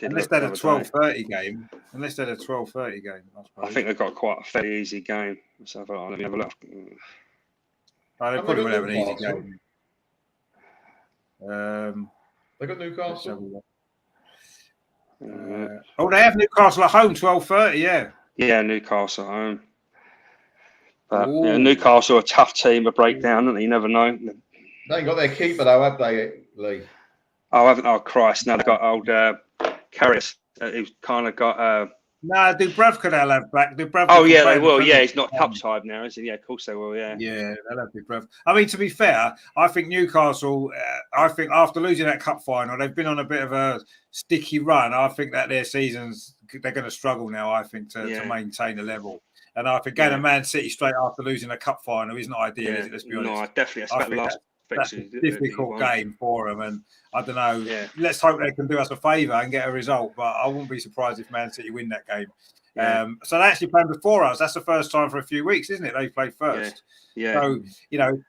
Unless they had a 12:30 game. Unless they had a 12:30 game. I think they've got quite a fairly easy game. Let's have a look. Let me have a look. They probably will have an easy game. They got Newcastle. They have Newcastle at home, 12:30. Yeah, Newcastle at home. But Newcastle are a tough team to break down, and you never know. They ain't got their keeper though, have they, Lee? Oh, Christ! Now they've got old Karius, who's kind of got. No, Dubravka they'll have back. Oh yeah, they will. Yeah, he's not cup side now, is he? Yeah, of course they will. Yeah. Yeah, they'll have Dubravka. I mean, to be fair, I think Newcastle. I think after losing that cup final, they've been on a bit of a sticky run. I think that their seasons they're going to struggle now. I think to maintain the level. And I think going to Man City straight after losing a cup final isn't ideal, is it? Let's be honest. No, I definitely expect the last. That's a difficult game for them, and I don't know. Yeah. Let's hope they can do us a favour and get a result. But I wouldn't be surprised if Man City win that game. Yeah. So they actually played before us. That's the first time for a few weeks, isn't it? They played first. Yeah. So you know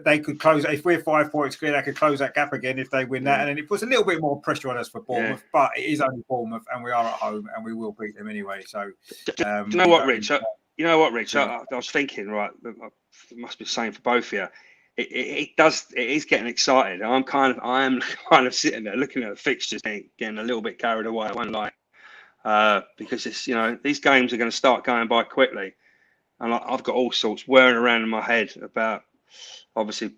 they could close. If we're 5 points clear, they could close that gap again if they win that, and then it puts a little bit more pressure on us for Bournemouth. But it is only Bournemouth, and we are at home, and we will beat them anyway. So do you know what, Rich? I was thinking, right, it must be the same for both of you. It is getting excited. I am kind of sitting there looking at the fixtures, getting a little bit carried away. I won't lie, because it's these games are going to start going by quickly, and I've got all sorts whirring around in my head about obviously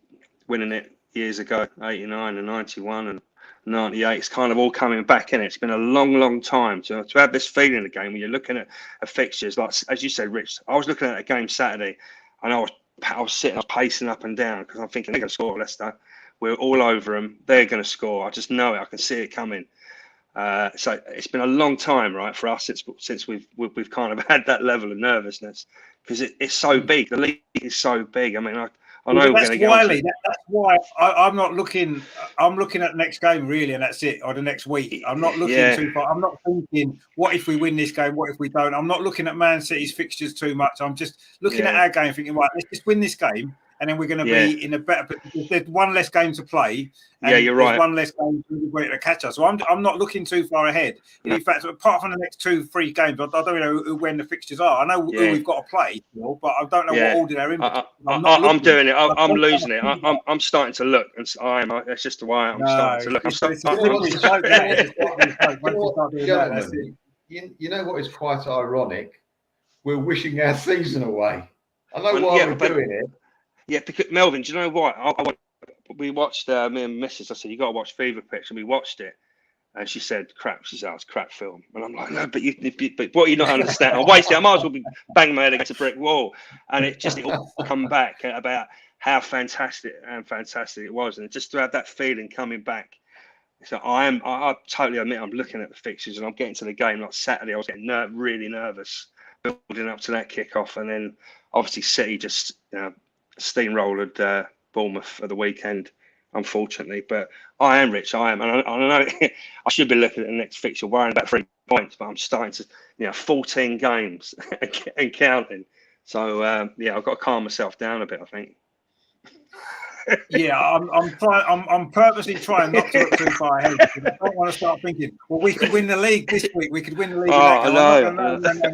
winning it years ago, 89 and 91 and 98. It's kind of all coming back in it. It's been a long time to have this feeling again when you're looking at fixtures. Like as you said, Rich, I was looking at a game Saturday, and I was sitting, I was pacing up and down because I'm thinking they're going to score, Leicester. We're all over them. They're going to score. I just know it. I can see it coming. So it's been a long time, right, for us since we've kind of had that level of nervousness because it's so big. The league is so big. I mean, I know we're going to get on to... That's why I'm not looking. I'm looking at the next game really, and that's it, or the next week. I'm not looking too far. I'm not thinking, what if we win this game? What if we don't? I'm not looking at Man City's fixtures too much. I'm just looking at our game, thinking, right, let's just win this game, and then we're going to be in a better position. There's one less game to play. And you're right. One less game to catch us. So I'm not looking too far ahead. In fact, apart from the next 2-3 games, I don't know when the fixtures are. I know who we've got to play, but I don't know what order they're in. I'm doing it. I'm losing it. I'm starting to look, and that's just the way I'm starting to look. You know what is quite ironic? We're wishing our season away. I know why we're doing it. Yeah, because Melvin, do you know what? We watched me and Mrs. I said, you got to watch Fever Pitch, and we watched it, and she said, "Crap." She said, "It's crap film," and I'm like, "No, but what you not understand? I wasted. I might as well be banging my head against a brick wall." And it all come back about how fantastic it was, and just to have that feeling coming back. So I totally admit I'm looking at the fixtures, and I'm getting to the game like Saturday. I was getting really nervous building up to that kickoff, and then obviously City just steamrolled Bournemouth at the weekend, unfortunately. But I am, Rich. I am, and I know I should be looking at the next fixture, worrying about 3 points, but I'm starting to, 14 games and counting. So I've got to calm myself down a bit, I think. Yeah, I'm purposely trying not to look too far ahead. I don't want to start thinking, well, we could win the league this week. We could win the league. No. I'm not doing it.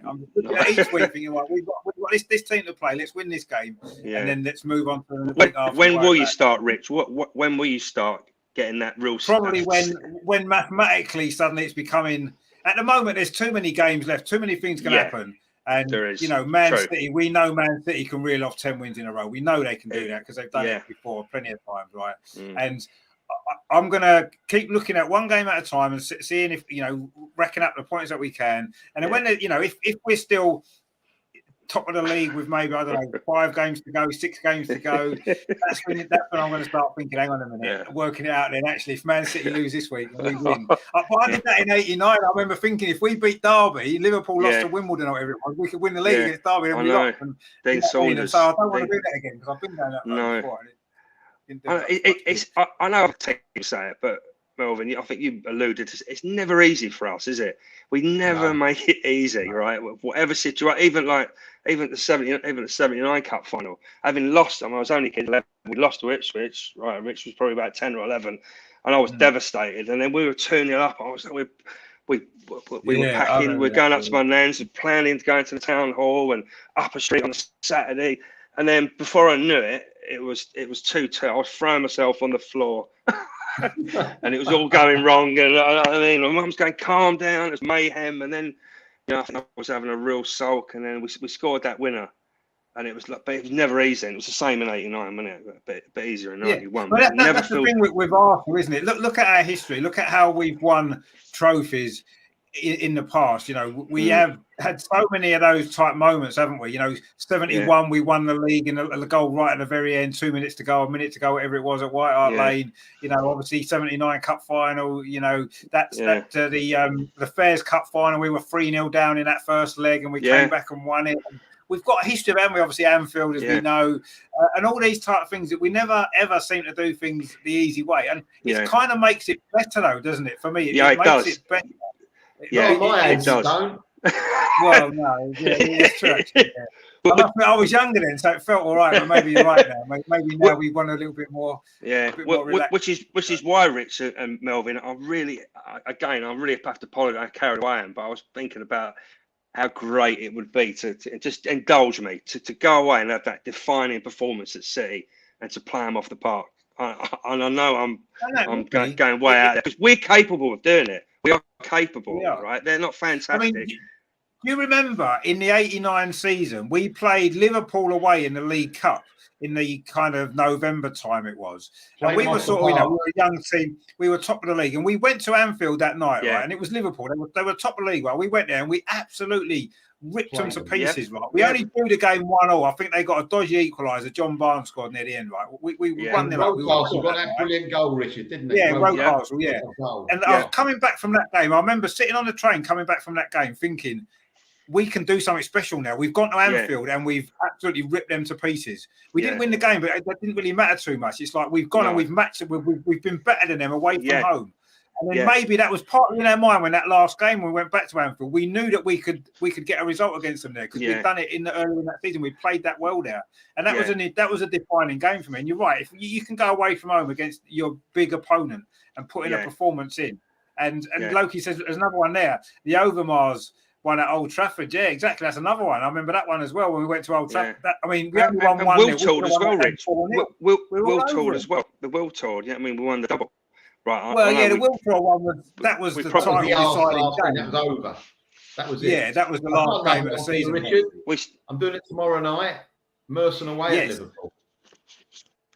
I'm looking at each week thinking, well, we've got this team to play. Let's win this game, and then let's move on to the week after. When will you start, Rich? When will you start getting that real? Probably when mathematically suddenly it's becoming. At the moment, there's too many games left. Too many things can happen. And, Man City, we know Man City can reel off 10 wins in a row. We know they can do that because they've done it before plenty of times, right? And I'm going to keep looking at one game at a time and seeing if, racking up the points that we can. And then when, if we're still top of the league with maybe, I don't know, 5 games to go, 6 games to go, that's when I'm going to start thinking, hang on a minute, working it out. Then actually, if Man City lose this week, we win. But I did that in '89. I remember thinking, if we beat Derby, Liverpool lost to Wimbledon or whatever it was, we could win the league against Derby. And we lost. And Dean Saunders. So I don't want to do that again because I've been down that road before. I know I've taken you say it, but Melvin, I think you alluded to it's never easy for us, is it? We never make it easy, right? Whatever situation, even the 79 Cup final, having lost them, I was only 11. We lost to Ipswich, right? Rich was probably about 10 or 11, and I was devastated. And then we were 2-0 up. I was like, we were packing, we're going up to my nan's, planning to go into the town hall and up a street on a Saturday. And then before I knew it, it was 2-2. I was throwing myself on the floor. And it was all going wrong, and my mum's going, calm down, it's mayhem. And then I think I was having a real sulk, and then we scored that winner, and it was but it was never easy. It was the same in '89, wasn't it? A bit easier in '91. But that's the thing with Arsenal, isn't it? Look at our history. Look at how we've won trophies in the past. We have had so many of those type moments, haven't we? 71, we won the league in a goal right at the very end, 2 minutes to go, a minute to go, whatever it was at White Hart Lane. Obviously 79 Cup final. The Fairs Cup final. We were 3-0 down in that first leg, and we came back and won it. We've got a history of, haven't we? Obviously Anfield, as we know, and all these type of things that we never ever seem to do things the easy way, and it kind of makes it better, though, doesn't it? For me, it makes it better. It does. Don't. Well, no, it's true. Actually, I was younger then, so it felt all right. But maybe you're right now. Maybe now we want a little bit more. Which is why, Rich and Melvin, I really have to apologise how carried away I am, but I was thinking about how great it would be to just indulge me to go away and have that defining performance at City and to play them off the park. I know I'm going way out there because we're capable of doing it. We are capable, right? They're not fantastic. Do you remember in the '89 season, we played Liverpool away in the League Cup in the kind of November time it was. And we were sort of, we were a young team. We were top of the league. And we went to Anfield that night, right? And it was Liverpool. They were top of the league. Well, we went there and we absolutely ripped them to pieces, right? We only drew the game 1-1. I think they got a dodgy equaliser. John Barnes scored near the end, right? We won them. Rocastle got that brilliant goal, Richard, didn't he? Yeah, Rocastle, And I was coming back from that game. I remember sitting on the train coming back from that game thinking, we can do something special now. We've gone to Anfield and we've absolutely ripped them to pieces. We didn't win the game, but it didn't really matter too much. It's like we've gone and we've matched it. We've been better than them away from home. And then maybe that was partly in our mind when that last game when we went back to Anfield. We knew that we could get a result against them there because we'd done it earlier in that season. We played that well there, and that was a defining game for me. And you're right, if you can go away from home against your big opponent and put in a performance in, and Loki says there's another one there, the Overmars one at Old Trafford. Yeah, exactly. That's another one. I remember that one as well when we went to Old Trafford. We only won 1-0. Will toured as well, Rich. Will toured as well. The Will toured. Yeah, we won the double. Right. The Wiltshire one was the time deciding game. That was over. That was it. Yeah, that was the last game of the season. Richard, I'm doing it tomorrow night. Merson away at Liverpool.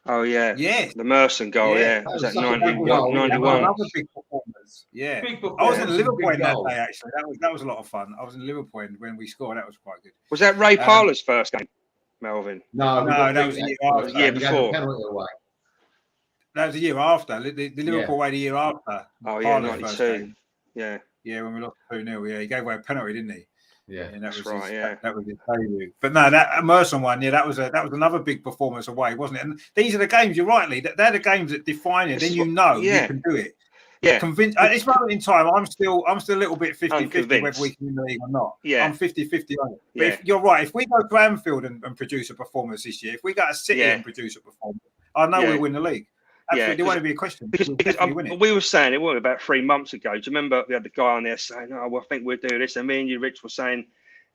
Oh yeah, the Merson goal. Yeah, was that 91? Another big performance. Yeah, I was in Liverpool that day. Actually, that was a lot of fun. I was in Liverpool when we scored. That was quite good. Was that Ray Parlour's first game, Melvin? No, that was the year before. That was the year after. The Liverpool away the year after. Oh yeah, 92. Yeah, when we lost 2-0. Yeah, he gave away a penalty, didn't he? Yeah, and that was right. that was his debut. But no, that Merson one, that was another big performance away, wasn't it? And these are the games, you're rightly, they're the games that define it. Then you can do it. Yeah. Convinced at this moment in time, I'm still a little bit 50-50 whether we can win the league or not. Yeah. I'm 50-50 on it. But Yeah. if you're right, if we go to Anfield and produce a performance this year, if we go to City and produce a performance, I know we'll win the league. Absolutely, there won't be a question. Because we were saying it about 3 months ago. Do you remember we had the guy on there saying, "Oh, well, I think we'll do this," and me and you, Rich, were saying,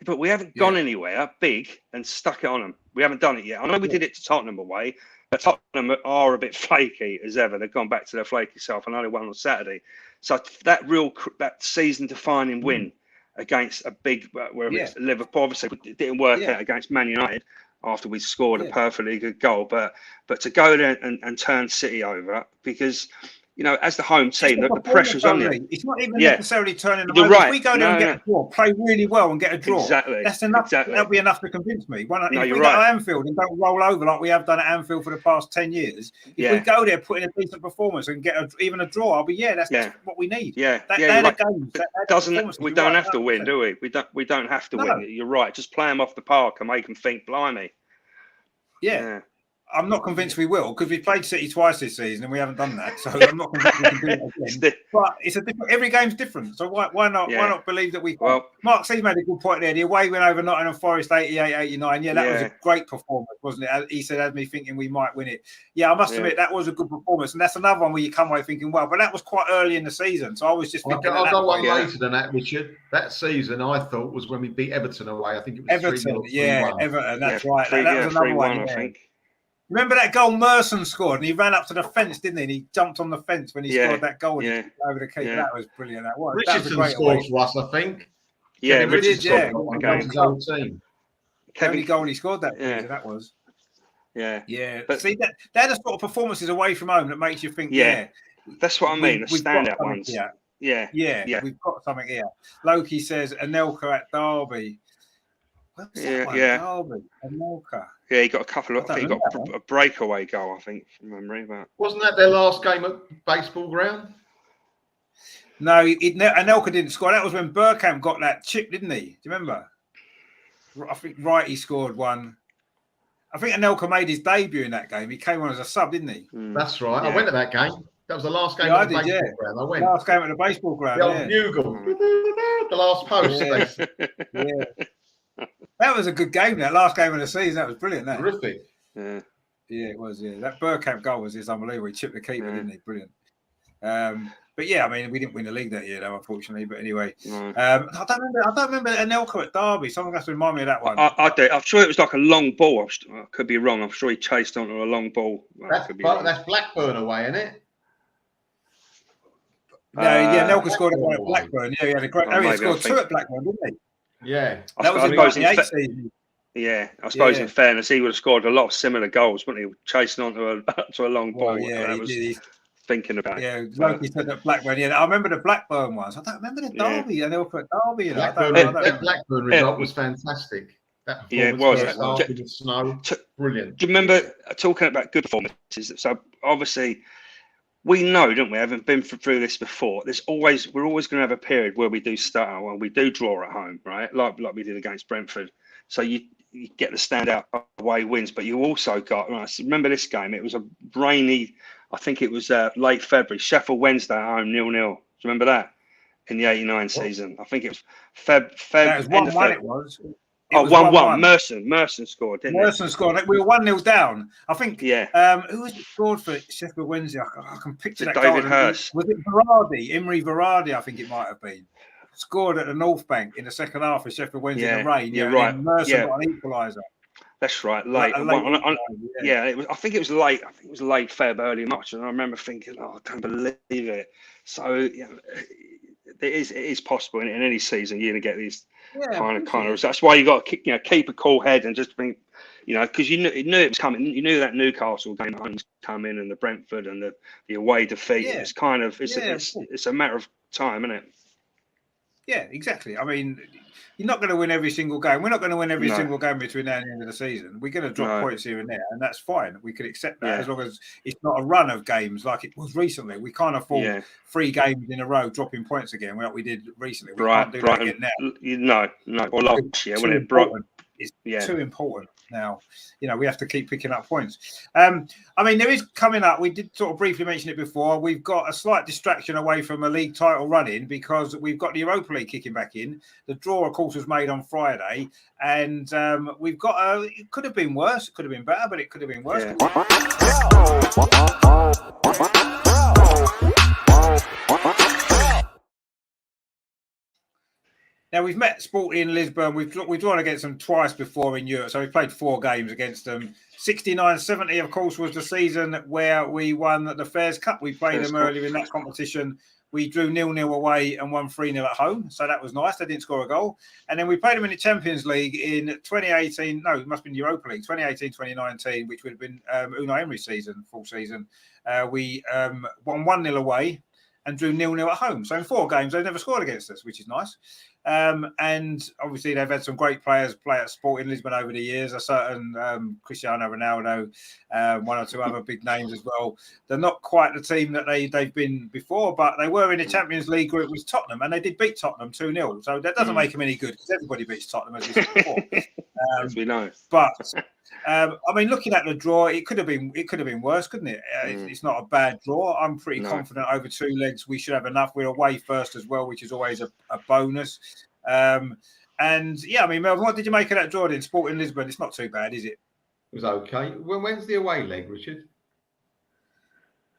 "But we haven't gone anywhere big and stuck it on them. We haven't done it yet." I know we did it to Tottenham away, but Tottenham are a bit flaky as ever. They've gone back to their flaky self and only won on Saturday. So that season-defining win against a big, it's Liverpool, obviously it didn't work out against Man United after we scored a perfectly good goal, but to go there and turn City over, because as the home team, the pressure's on you. It's not even necessarily turning them You're over. right. If we go there and get a draw, play really well and get a draw, that's enough. That'll be enough to convince me. If we go to Anfield and don't roll over like we have done at Anfield for the past 10 years, if we go there, put in a decent performance and get even a draw, I'll be that's what we need. Yeah, we don't have to win, do we? We don't have to win. You're right. Just play them off the park and make them think, blimey. Yeah. I'm not convinced we will, because we played City twice this season and we haven't done that. So I'm not convinced we can do it again. But it's every game's different. So why not? Why not believe that we can? Well, Mark C made a good point there. The away win over Nottingham Forest 88-89. Yeah, that was a great performance, wasn't it? He said, had me thinking we might win it. Yeah, I must admit that was a good performance, and that's another one where you come away thinking, well, but that was quite early in the season. So I was just thinking. I've got one later than that, Richard. That season I thought was when we beat Everton away. I think it was Everton. 3-0, Everton. That's right. That was another one. I think. Remember that goal Merson scored, and he ran up to the fence, didn't he? And he jumped on the fence when he scored that goal and over the keeper. Yeah. That was brilliant. That was. Richardson scored for us, I think. Yeah, Richardson scored his own team. The only goal he scored that season, that was. Yeah. But see, they're the sort of performances away from home that makes you think, that's what I mean. The standout ones. Yeah. We've got something here. Loki says Anelka at Derby. What's that one? Derby, Anelka. Yeah, he got a couple of. I think he got a breakaway goal, I think, from memory. But wasn't that their last game at baseball ground? No, Anelka didn't score. That was when Bergkamp got that chip, didn't he? Do you remember? I think he scored one. I think Anelka made his debut in that game. He came on as a sub, didn't he? That's right. I went to that game. That was the last game at the baseball ground. I went. Last game at the baseball ground. The old bugle. The last post. That was a good game. That last game of the season, that was brilliant. That. Terrific. Yeah, it was. Yeah, that Bergkamp goal was unbelievable. He chipped the keeper, didn't he? Brilliant. But yeah, I mean, we didn't win the league that year, though, unfortunately. But anyway, I don't remember Anelka at Derby. Someone has to remind me of that one. I do. I'm sure it was like a long ball. I could be wrong. I'm sure he chased onto a long ball. That's Blackburn away, isn't it? No, Anelka scored a goal at Blackburn. Yeah, he had a great. He scored two at Blackburn, didn't he? Yeah, that was in the season. Yeah, I suppose in fairness, he would have scored a lot of similar goals, wouldn't he? Chasing onto a long ball. Yeah, he did. Thinking about. Yeah, like you said, that Blackburn. Yeah, I remember the Blackburn ones. I don't remember the Derby. And they were at Derby. That Blackburn result was fantastic. It was. In the snow. Brilliant. Do you remember talking about good performances? So obviously, we know, don't we? Having been through this before, we're always going to have a period where we do stutter and we do draw at home, right? Like we did against Brentford. So you get the standout away wins, but you also got. Remember this game? It was a rainy. I think it was late February. Sheffield Wednesday at home 0-0. Do you remember that in the '89 season? I think it was Feb. That was 1-1. It was. 1-1. Merson scored, didn't he? Merson scored. We were 1-0 down. I think. Yeah. Who was it scored for Sheffield Wednesday? I can picture that. David Hurst. Was it Varady? Imre Varady, I think it might have been. Scored at the North Bank in the second half for Sheffield Wednesday in the rain. You're right. Merson got an equaliser. That's right. Late. It was. I think it was late. I think it was late Feb, early March, and I remember thinking, "Oh, I can't believe it." So it is possible in any season you're going to get these kind of. That's why you got to keep a cool head and just think, because you knew it was coming. You knew that Newcastle game was coming, and the Brentford and the away defeat. It's kind of it's a matter of time, isn't it? Yeah, exactly. I mean, you're not going to win every single game. We're not going to win every single game between now and the end of the season. We're going to drop points here and there, and that's fine. We could accept that as long as it's not a run of games like it was recently. We can't afford 3 games in a row dropping points again, like we did recently. We can't do that again now. No. Or last year, when it it's too important now. You know, we have to keep picking up points. I mean, there is coming up. We did sort of briefly mention it before. We've got a slight distraction away from a league title running because we've got the Europa League kicking back in. The draw, of course, was made on Friday, and we've got it could have been worse. It could have been better, but it could have been worse. Now, we've met Sporting Lisbon. We've drawn against them twice before in Europe, so we've played 4 games against them. 69-70, of course, was the season where we won the Fairs Cup. We played them earlier in that competition. We drew 0-0 away and won 3-0 at home, so that was nice. They didn't score a goal. And then we played them in the Champions League in 2018. No, it must have been Europa League, 2018-2019, which would have been Unai Emery's full season. We won 1-0 away and drew 0-0 at home. So in 4 games, they've never scored against us, which is nice. And obviously they've had some great players play at Sporting Lisbon over the years. A certain Cristiano Ronaldo, 1 or 2 other big names as well. They're not quite the team that they've been before, but they were in the Champions League group with Tottenham, and they did beat Tottenham 2-0. So that doesn't make them any good because everybody beats Tottenham, as we said before. As we know. But I mean, looking at the draw, it could have been worse, couldn't it? It's not a bad draw. I'm pretty confident over 2 legs we should have enough. We're away first as well, which is always a bonus. And yeah, I mean, Melvin, what did you make of that draw in Sporting Lisbon? It's not too bad, is it? It was okay. When's the away leg, Richard?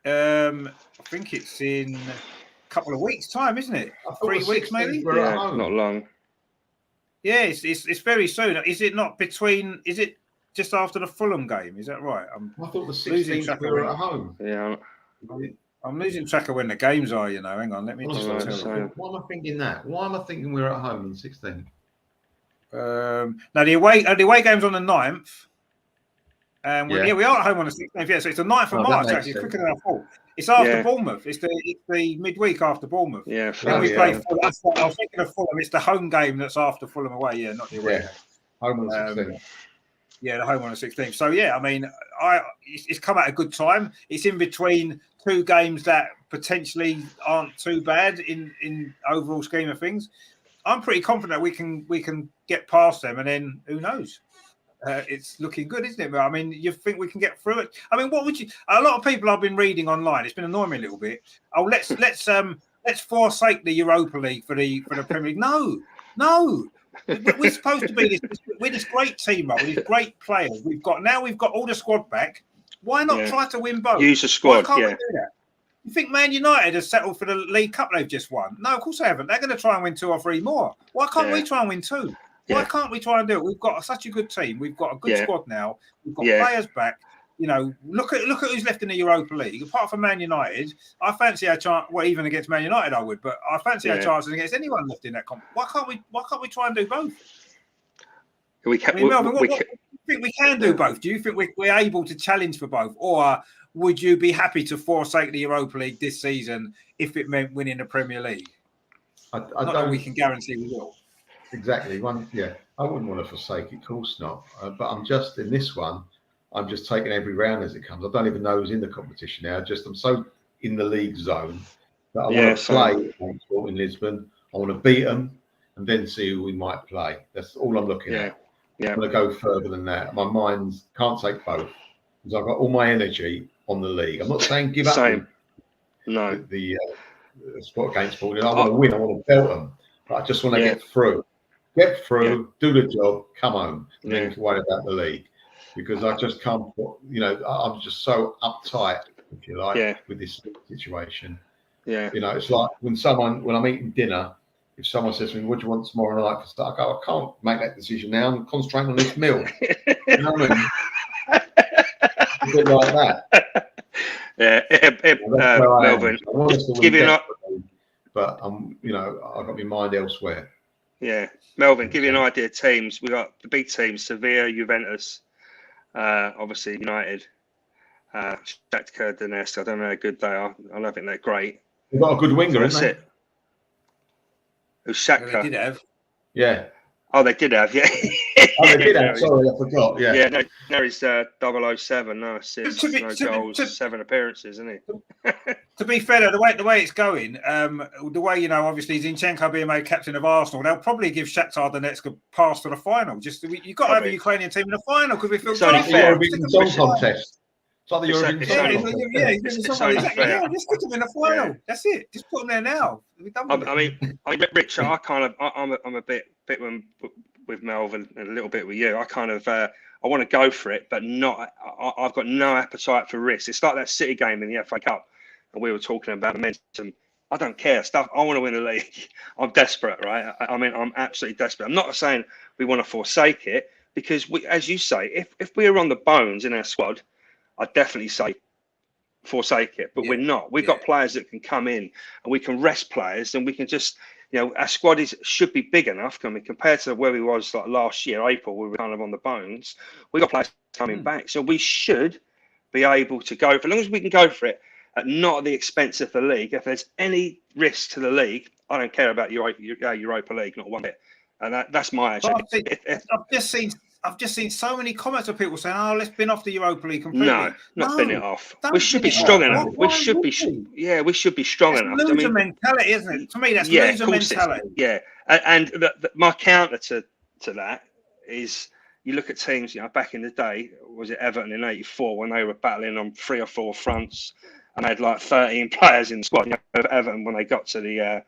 I think it's in a couple of weeks' time, isn't it? 3 weeks, maybe. Yeah, not long. Yeah, it's very soon. Is it not between? Is it just after the Fulham game? Is that right? I thought the 16th we were at home. Yeah. I'm losing track of when the games are, you know. Hang on, let me just tell you. Why am I thinking that? Why am I thinking we're at home on 16th? Now, the away game's on the 9th. We are at home on the 16th. Yeah, so it's the 9th of March, actually. It's quicker than I thought. It's after Bournemouth. It's the midweek after Bournemouth. Yeah. Then we play Fulham. I was thinking of Fulham. It's the home game that's after Fulham away. Yeah, not the away game. Home on the 16th. Yeah, the home on the 16th. So, yeah, I mean, it's come at a good time. It's in between 2 games that potentially aren't too bad in overall scheme of things. I'm pretty confident we can get past them, and then who knows? It's looking good, isn't it? I mean, you think we can get through it? I mean, what would you? A lot of people I've been reading online. It's been annoying me a little bit. Oh, let's forsake the Europa League for the Premier League. No. We're supposed to be this great team, right? With these great players. We've got all the squad back. Why not try to win both? Use the squad. Why can't we do that? You think Man United has settled for the League Cup they've just won? No, of course they haven't. They're going to try and win 2 or 3 more. Why can't we try and win 2? Why can't we try and do it? We've got such a good team. We've got a good squad now. We've got players back. You know, look at who's left in the Europa League. Apart from Man United, I fancy our chance. Well, even against Man United, I would, but I fancy our chances against anyone left in that comp. Why can't we try and do both? Melvin, what do you think we can do both? Do you think we're able to challenge for both, or would you be happy to forsake the Europa League this season if it meant winning the Premier League? Not that we can guarantee we will. Exactly. I wouldn't want to forsake it, of course not. But I'm just in this one. I'm just taking every round as it comes. I don't even know who's in the competition now. I'm so in the league zone that I want to play against Sporting Lisbon. I want to beat them and then see who we might play. That's all I'm looking at. Yeah. I'm going to go further than that. My mind can't take both because I've got all my energy on the league. I'm not saying give up the spot against Sporting. I want to win. I want to belt them. But I just want to get through. Do the job, come home, and then worry about the league. Because I just can't, I'm just so uptight, if you like, with this situation. Yeah. You know, it's like when I'm eating dinner, if someone says to me, what do you want tomorrow night for start? I go, I can't make that decision now. I'm concentrating on this meal. You know what I mean? A bit like that. Melvin. I want us to win but I've got my mind elsewhere. Yeah. Melvin, give you an idea of teams. We got the big teams, Sevilla, Juventus, obviously United, Shakhtar Donetsk. I don't know how good they are. I don't think they're great. They've got a good winger, isn't it? Who's They Shaka? did have. Yeah. Oh, they did have, yeah. Oh, they did have. Sorry, I forgot. Yeah. Yeah, no, he's 007, no assists, no goals, 7 appearances, isn't he? To be fair, the way it's going, the way, obviously Zinchenko being made captain of Arsenal, they'll probably give Shakhtar Donetsk a pass to the final. You've got to have a Ukrainian team in the final because we feel It's only It's the fair. Eurovision Song Contest. It's like the Eurovision It's Song only- Contest. It's only fair. Just put them in the final. Yeah. That's it. Just put them there now. We're done with it. I mean, Rich, I'm a bit with Melvin and a little bit with you. I want to go for it, but not. I've got no appetite for risk. It's like that City game in the FA Cup, and we were talking about momentum. I don't care. I want to win the league. I'm desperate, right? I mean, I'm absolutely desperate. I'm not saying we want to forsake it because as you say, if we are on the bones in our squad, I'd definitely say forsake it, but we're not. We've got players that can come in and we can rest players, and we can just, our squad should be big enough. I mean, compared to where we was like last year, April, we were kind of on the bones. We got players coming back, so we should be able to go for as long as we can go for it, at not at the expense of the league. If there's any risk to the league, I don't care about Europa League, not one bit. And that's my attitude. I've just seen so many comments of people saying, "Oh, let's bin off the Europa League completely." No, not bin it off. We should be strong enough. We should be strong enough. That's loser mentality, isn't it? To me, that's loser mentality. Yeah, and my counter to that is you look at teams. Back in the day, was it Everton in '84 when they were battling on 3 or 4 fronts and they had like 13 players in the squad? Everton, when they got to the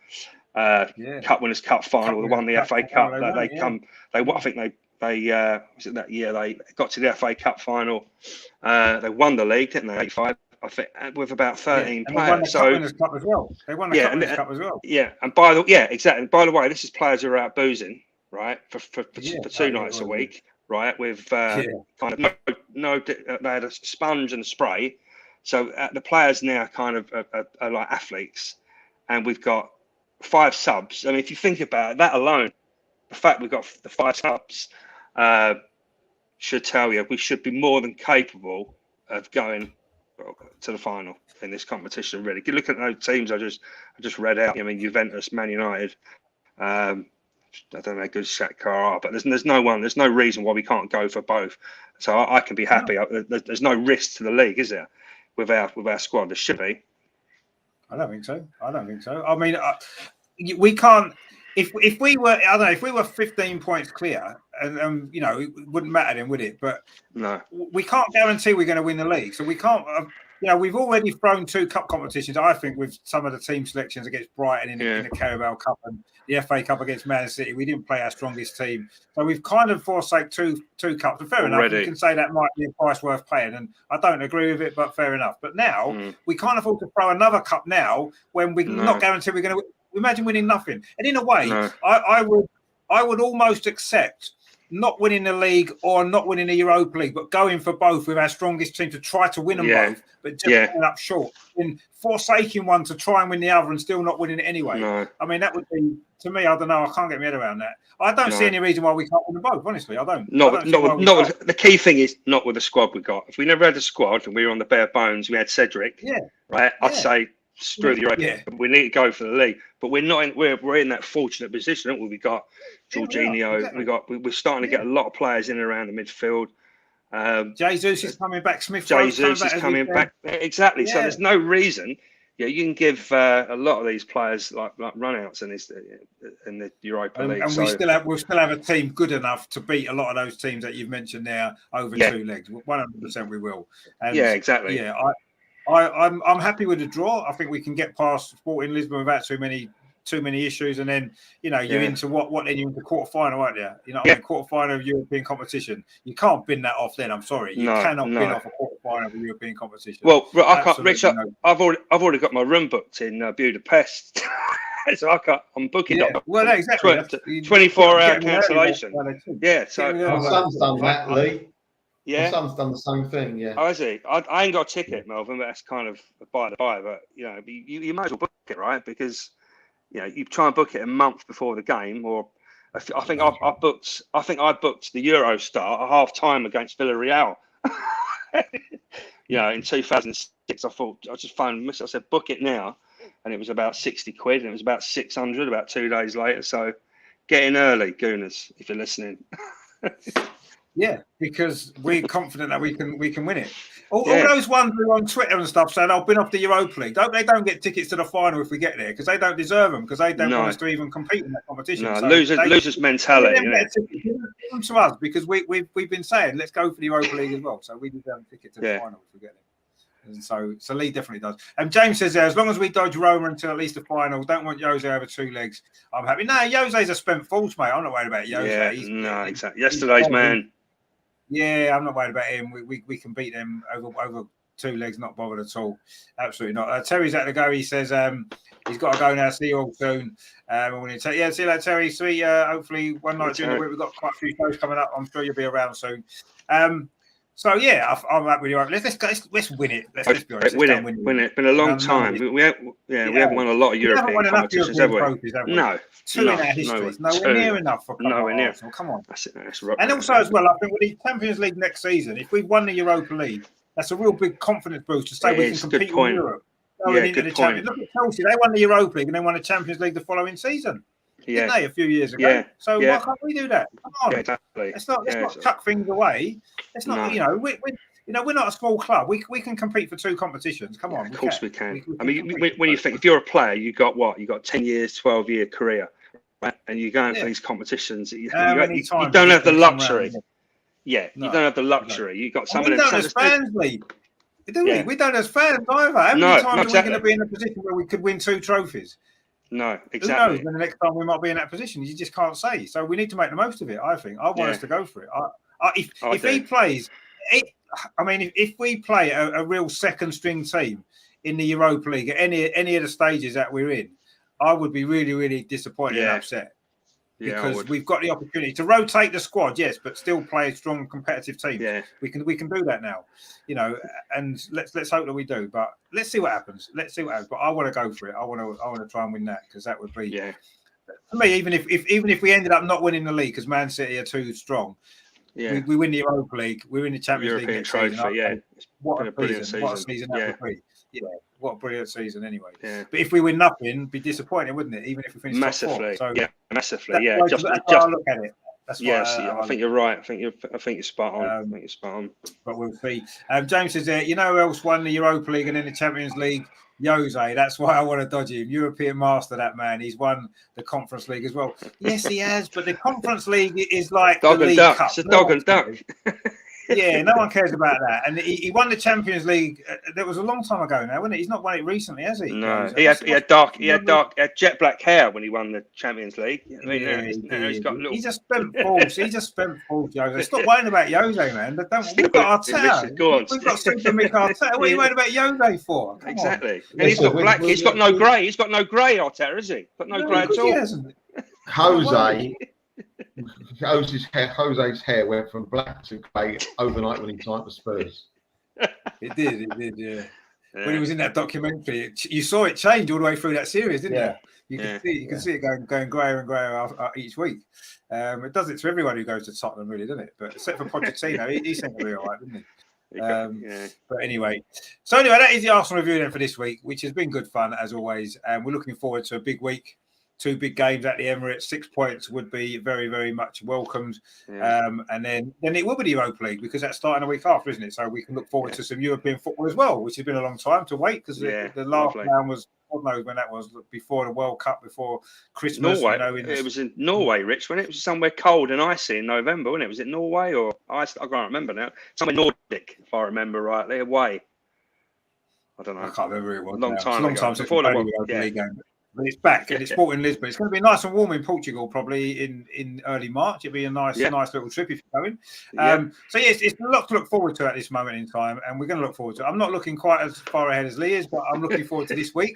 Cup Winners' Cup final, they won the FA Cup. I think they was it that year they got to the FA Cup final. They won the league, didn't they? '85, I think, with about 13 players. They won the Cup Winners' Cup as well. They won the Cup Winners' Cup as well. Yeah, and exactly. By the way, this is players who are out boozing, right, for 2 nights a week, right, with kind of no. They had a sponge and a spray, so the players now kind of are like athletes, and we've got 5 subs. I mean, if you think about it, that alone, the fact we've got the 5 subs should tell you we should be more than capable of going to the final in this competition. Really, you look at those teams I just read out. I mean, Juventus, Man United. I don't know how good Shakhtar are, but there's no reason why we can't go for both. So I can be happy. There's no risk to the league, is there? With our squad, there should be. I don't think so. I mean, we can't. If we were, I don't know, if we were 15 points clear, and it wouldn't matter then, would it? But no, we can't guarantee we're going to win the league. So we can't. We've already thrown 2 cup competitions. I think with some of the team selections against Brighton in the Carabao Cup and the FA Cup against Man City, we didn't play our strongest team. So we've kind of forsake two cups. And fair enough, you can say that might be a price worth paying, and I don't agree with it, but fair enough. But now we can't afford to throw another cup now when we're not guaranteed we're going to. Imagine winning nothing. And in a way, I would almost accept not winning the league or not winning the Europa League, but going for both with our strongest team to try to win them both, but just coming up short. And forsaking one to try and win the other and still not winning it anyway. No. I mean, that would be, to me, I don't know. I can't get my head around that. I don't see any reason why we can't win them both, honestly. I don't. The key thing is not with the squad we got. If we never had a squad and we were on the bare bones, we had Cedric, right? I'd say, screw the Europa. We need to go for the league, but we're not. We're in that fortunate position, aren't we? We got Jorginho. Exactly. We're starting to get a lot of players in and around the midfield. Jesus is coming back. Jesus is coming back. Exactly. So there's no reason. You can give a lot of these players like runouts in the Europa League. And we'll still have a team good enough to beat a lot of those teams that you've mentioned there over 2 legs. 100% we will. And exactly. Yeah, I'm happy with the draw. I think we can get past Sporting Lisbon without too many issues, and then you're into what then you're into quarterfinal, aren't you? Quarterfinal of European competition. You can't bin that off. Then I'm sorry, you cannot bin off a quarterfinal of a European competition. Well, I can't. Rich, I've already got my room booked in Budapest, so I'm booking. Well, exactly. 24-hour cancellation. Yeah, so my son's done that, Lee. Yeah, my son's done the same thing. Yeah. Oh, is he? I ain't got a ticket, Melvin, but that's kind of by the by. But you might as well book it, right? Because you try and book it a month before the game, or I think I booked the Euro start at half time against Villarreal. In 2006, I just phoned. I said, book it now, and it was about 60 quid, and it was about 600 about 2 days later. So get in early, Gooners, if you're listening. Yeah, because we're confident that we can win it. All those ones who are on Twitter and stuff saying, "I've been off the Europa League." They don't get tickets to the final if we get there, because they don't deserve them, because they don't want us to even compete in that competition. No, so losers mentality. Give them to us, because we've been saying, let's go for the Europa League as well. So we deserve a ticket to the final if we get there. And so Lee definitely does. And James says, as long as we dodge Roma until at least the final, don't want Jose over 2 legs. I'm happy. No, Jose's a spent force, mate. I'm not worried about Jose. Yeah, exactly. Yesterday's man. Yeah, I'm not worried about him. We can beat them over 2 legs, not bothered at all. Absolutely not. Terry's at the go. He says he's got to go now. See you all soon. See you later, Terry. See hopefully one night during the week. We've got quite a few shows coming up. I'm sure you'll be around soon. So yeah, I'm happy with you. Let's win it. Let's be honest. Win it. It's been a long time. We haven't won a lot of European competitions, have we? No. 2 in our history. Nowhere near enough for nowhere near. Come on. That's and also as well, I think with the Champions League next season, if we've won the Europa League, that's a real big confidence boost to say we can compete in Europe. Good point. Look at Chelsea. They won the Europa League and they won the Champions League the following season. Didn't they, a few years ago? So why can't we do that? Come on. Exactly. Let's not chuck things away. Let's not, we're not a small club. We can compete for 2 competitions. Come on. Of course we can. I mean, when you think, if you're a player, you got what? You got 10 years, 12-year career, right? And you're going for these competitions. You don't have the luxury. You don't have the luxury. You got some of them. We don't as fans, Lee. Do we? We don't as fans either. How many times are we going to be in a position where we could win 2 trophies? No, exactly. Who knows when the next time we might be in that position? You just can't say. So we need to make the most of it, I think. I want us to go for it. If he plays, if we play a real second string team in the Europa League at any of the stages that we're in, I would be really, really disappointed and upset. Because we've got the opportunity to rotate the squad, yes, but still play a strong competitive team. Yeah, we can do that now, and let's hope that we do. But let's see what happens. But I want to go for it. I want to try and win that, because that would be for me. Even if we ended up not winning the league because Man City are too strong, we win the Europa League, we win the Champions League next season. What a brilliant season! What a season that would be. Yeah, what a brilliant season anyway. Yeah. But if we win nothing, it'd be disappointing, wouldn't it? Even if we finish massively. Top 4. So massively. That's how I look at it. I think you're right. I think you're spot on. But we'll see. James says, who else won the Europa League and then the Champions League? Jose. That's why I want to dodge him. European master, that man. He's won the Conference League as well. Yes, he has. But the Conference League is like dog the and League duck. Cup. It's a dog and duck. Yeah, no one cares about that. And he won the Champions League. That was a long time ago now, wasn't it? He's not won it recently, has he? No, he had jet black hair when he won the Champions League. He's got little. He just spent balls. Jose. Stop worrying about Jose, man. We've got Arteta. We've got Super Mick Arteta. What are you worried about Jose for? Exactly. And he's got black. He's got no grey. He's got no grey, Arteta, has he? Got no grey at all. Jose's hair went from black to grey overnight when he signed for Spurs. It did, yeah. When he was in that documentary, you saw it change all the way through that series, didn't you? You can see it going greyer and greyer each week. It does it to everyone who goes to Tottenham, really, doesn't it? But except for Pochettino, he seemed to be all right, didn't he? But anyway, that is the Arsenal review then for this week, which has been good fun as always. And we're looking forward to a big week. 2 big games at the Emirates. 6 points would be very, very much welcomed. And then it will be the Europa League, because that's starting a week after, isn't it? So we can look forward to some European football as well, which has been a long time to wait, because the last round was, God knows when that was, before the World Cup, before Christmas. Norway. It was in Norway, Rich, when it was somewhere cold and icy in November, wasn't it? Was it Norway or I can't remember now. Somewhere Nordic, if I remember rightly, away. I don't know. I can't remember who it was. A long time ago. Before the World League game. But it's back and it's bought in Lisbon. It's going to be nice and warm in Portugal, probably in early March. It'll be a nice little trip if you're going. So yes, it's a lot to look forward to at this moment in time, and we're going to look forward to it. I'm not looking quite as far ahead as Lee is, but I'm looking forward to this week,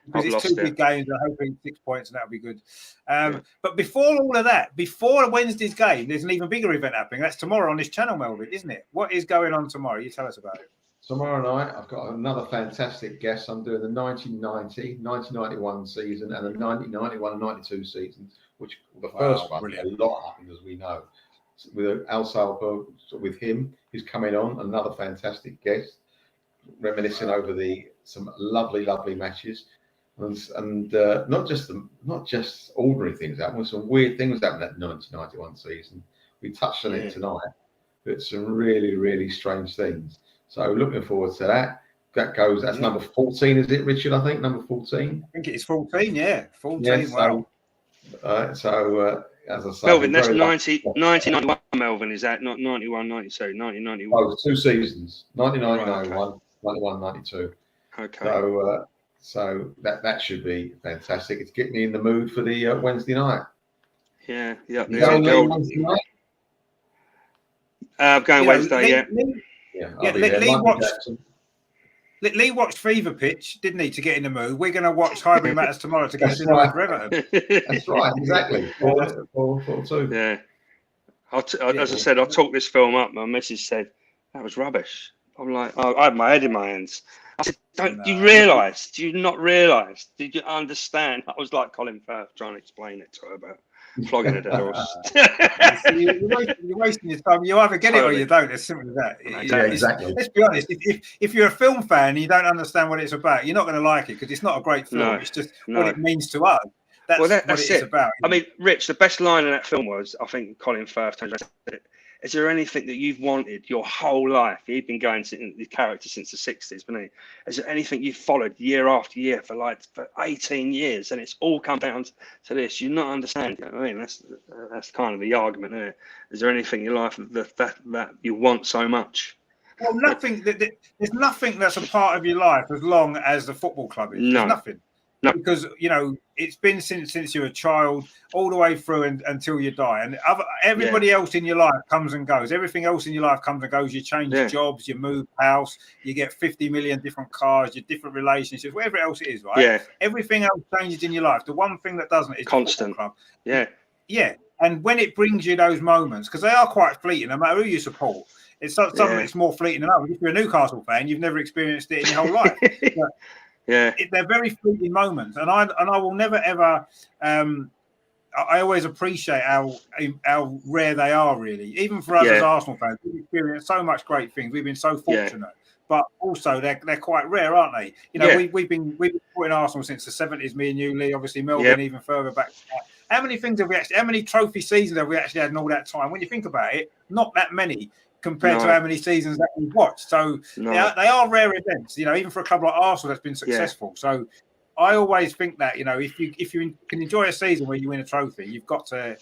because it's 2 big games and hopefully 6 points, and that'll be good. But before all of that, before Wednesday's game, there's an even bigger event happening. That's tomorrow on this channel, Melvin, isn't it? What is going on tomorrow? You tell us about it. Tomorrow night, I've got another fantastic guest. I'm doing the 1990, 1991 season and the 1991 and 92 seasons, which the first one, a lot happened, as we know. With Al Salvo, with him, who's coming on, another fantastic guest, reminiscing over some lovely, lovely matches. and not just ordinary things happen. Some weird things happened that 1991 season. We touched on it tonight, but some really, really strange things. So looking forward to that. That's number 14, is it, Richard? I think number 14. I think it's 14. Yeah, 14. Yeah, Wow. As I say, Melvin, that's 1991. Melvin, is that not 91, 92, 1991? Oh, 2 seasons, 99, 91, 91, 92. Okay. So that should be fantastic. It's getting me in the mood for the Wednesday night. Yeah. Wednesday night? I'm going Wednesday. Lee watched Fever Pitch, didn't he, to get in the mood? We're going to watch Highbury Matters tomorrow to get us in the mood for Everton. That's right, exactly. 4-2. Yeah. As I said, I talked this film up. My missus said, that was rubbish. I'm like, I had my head in my hands. I said, do you realise? Do you not realise? Did you understand? I was like Colin Firth trying to explain it to her about flogging a dead horse. You're wasting your time. You either get it or you don't. It's simple as that. Exactly. Let's be honest. If you're a film fan and you don't understand what it's about, you're not going to like it because it's not a great film. It's just what it means to us. That's what it's about. I mean, Rich, the best line in that film was, I think Colin Firth turned around and said, is there anything that you've wanted your whole life? He'd been going to the character since the 60s, wasn't he? Is there anything you've followed year after year for 18 years? And it's all come down to this. You're not understanding. I mean, that's kind of the argument, isn't it? Is there anything in your life that you want so much? Well, nothing. There's nothing that's a part of your life as long as the football club is. There's nothing. No. Because it's been since you're a child all the way through until you die, and everybody else in your life comes and goes. Everything else in your life comes and goes. You change jobs, you move house, you get 50 million different cars, your different relationships, whatever else it is, right? Yeah. Everything else changes in your life. The one thing that doesn't is constant. The football club. Yeah. And when it brings you those moments, because they are quite fleeting, no matter who you support. It's something that's more fleeting than others. If you're a Newcastle fan, you've never experienced it in your whole life. They're very fleeting moments, and I will never ever. I always appreciate how rare they are. Really, even for us as Arsenal fans, we've experienced so much great things. We've been so fortunate, but also they're quite rare, aren't they? We've been supporting Arsenal since the 70s. Me and you, Lee, obviously Melbourne, even further back. How many things have we actually? How many trophy seasons have we actually had in all that time? When you think about it, not that many. Compared to how many seasons that we've watched. So they are rare events, even for a club like Arsenal that's been successful. So I always think that, if you can enjoy a season where you win a trophy, you've got to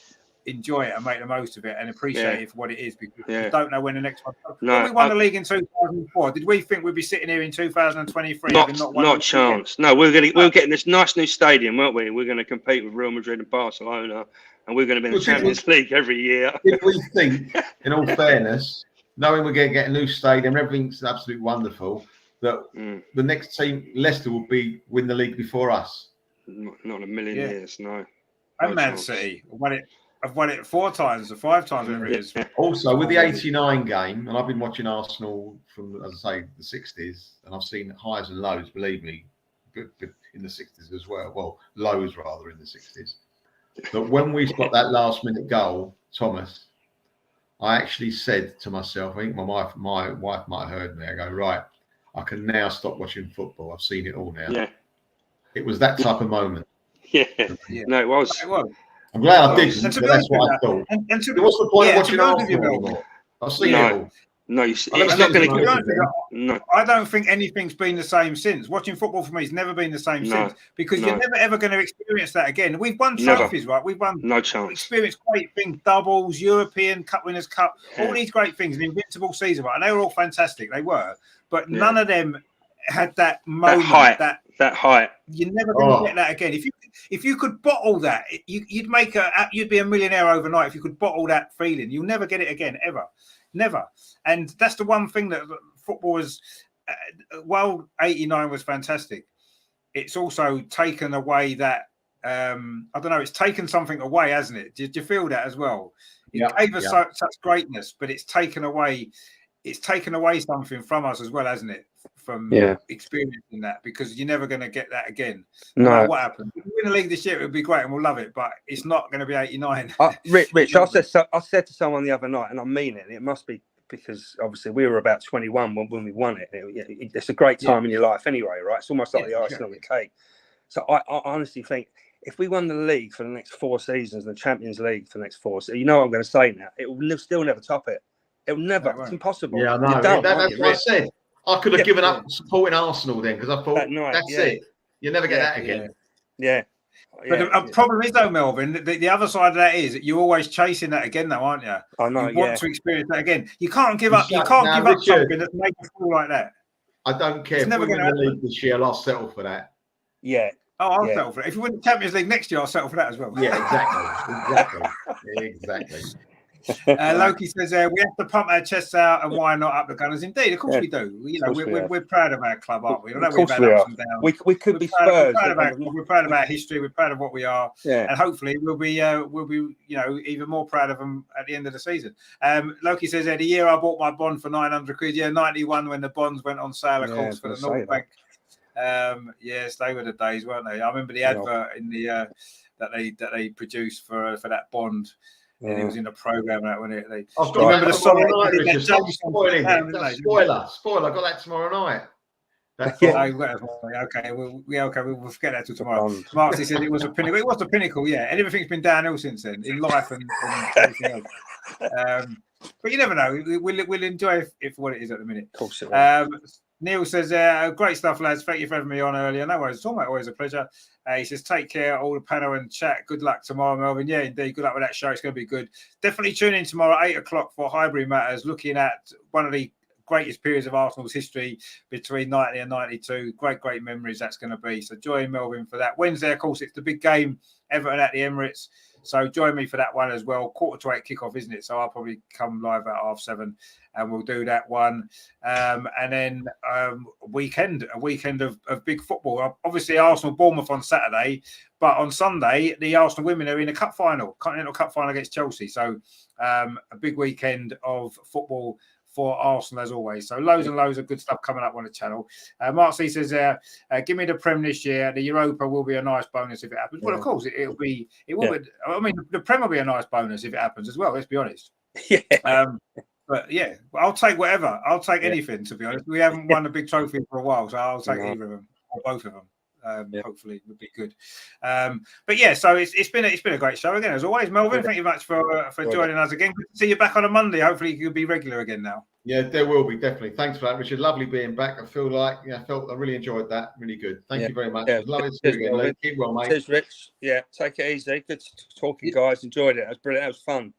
enjoy it and make the most of it and appreciate it for what it is, because you don't know when the next one comes. When we won the league in 2004, did we think we'd be sitting here in 2023? Not a chance. No, we're getting this nice new stadium, weren't we? We're going to compete with Real Madrid and Barcelona, and we're going to be in the Champions League every year. If we think, in all fairness, knowing we're going to get a new stadium, everything's absolutely wonderful, that the next team, Leicester, will win the league before us. Not in a million years, no. And Man City I've won it 4 times or 5 times, whatever it is. Also, with the 89 game, and I've been watching Arsenal from, as I say, the 60s, and I've seen highs and lows, believe me, good in the 60s as well. Well, lows rather in the 60s. But when we got that last-minute goal, Thomas, I actually said to myself, I think my wife might have heard me. I go, right, I can now stop watching football. I've seen it all now. Yeah. It was that type of moment. Yeah. No, it was. I'm glad I didn't, but that's what I thought. What's the point of watching Arsenal anymore? I've seen it all. No, it's not going to. No, I don't think anything's been the same since. Watching football for me has never been the same since, because you're never ever going to experience that again. We've won trophies, right? We've won. No chance. Experienced great things, doubles, European Cup Winners' Cup, all these great things, an invincible season, right? And they were all fantastic. They were, but none of them had that moment, that height. You're never going to get that again. If you could bottle that, you'd be a millionaire overnight. If you could bottle that feeling, you'll never get it again, ever. Never. And that's the one thing that football was, while 89 was fantastic, it's also taken away that, I don't know, it's taken something away, hasn't it? Do you feel that as well? It gave us such greatness, but it's taken away something from us as well, hasn't it? From experiencing that, because you're never going to get that again. No matter what happens. If we win the league this year, it would be great and we'll love it, but it's not going to be 89. Rich, I said to someone the other night, and I mean it, it must be because obviously we were about 21 when we won it. It's a great time in your life anyway, right? It's almost like the icing on the cake. So I honestly think if we won the league for the next 4 seasons, the Champions League for the next 4 seasons, you know what I'm going to say now, it will still never top it. It will never. It's impossible. Yeah, I know. You're done, That's what I said. I could have given up supporting Arsenal then because I thought that's it. You never get that again. Yeah. But the problem is, though, Melvin, the other side of that is that you're always chasing that again, though, aren't you? I know. You want to experience that again. You can't give up. You can't give up something that's made you feel like that. I don't care if we win the league this year. I'll settle for that. Yeah. Oh, I'll settle for it. If you win the Champions League next year, I'll settle for that as well. Yeah, exactly. Loki says, we have to pump our chests out and why not up the Gunners? Indeed, of course we do. We're proud of our club, aren't we? Of course we are. We could be Spurs. We're proud of our history. We're proud of what we are. Yeah. And hopefully we'll be even more proud of them at the end of the season. Loki says, the year I bought my bond for 900 quid, 91 when the bonds went on sale, of course, for the North Bank. Yes, they were the days, weren't they? I remember the advert in the that they produced for that bond. Yeah. And it was in the program that when it. Remember the song? Spoiler! I got that tomorrow night. Okay, we'll forget that till tomorrow. Marcy said it was a pinnacle. It was the pinnacle, yeah. And everything's been downhill since then in life and everything else. But you never know. We'll enjoy it for what it is at the minute. Of course it will. Neil says, great stuff, lads. Thank you for having me on earlier. No worries at all, mate. Always a pleasure. He says, take care, all the panel and chat. Good luck tomorrow, Melvin. Yeah, indeed. Good luck with that show. It's going to be good. Definitely tune in tomorrow at 8 o'clock for Highbury Matters, looking at one of the greatest periods of Arsenal's history between 90 and 92. Great memories that's going to be. So join Melvin for that. Wednesday, of course, it's the big game, Everton at the Emirates. So join me for that one as well. 7:45 kickoff, isn't it? So I'll probably come live at 7:30 and we'll do that one. And then a weekend of big football. Obviously, Arsenal Bournemouth on Saturday, but on Sunday, the Arsenal women are in a Continental Cup final against Chelsea. So a big weekend of football for Arsenal as always. So loads and loads of good stuff coming up on the channel. Mark C says, give me the Prem this year. The Europa will be a nice bonus if it happens. Well, of course, it will be. I mean, the Prem will be a nice bonus if it happens as well, let's be honest. But yeah, I'll take whatever. I'll take anything, to be honest. We haven't won a big trophy for a while, so I'll take either of them or both of them. Hopefully it would be good. But yeah, so it's been a great show again as always. Melvin, thank you much for joining us again. Good to see you back on a Monday. Hopefully you can be regular again now. Yeah, there will be, definitely. Thanks for that, Richard. Lovely being back. I feel like I really enjoyed that. Really good. Thank you very much. Lovely to see you again, Luke. Keep well, mate. Cheers, Rich. Yeah, take it easy. Good talking, guys. Enjoyed it. That was brilliant. That was fun.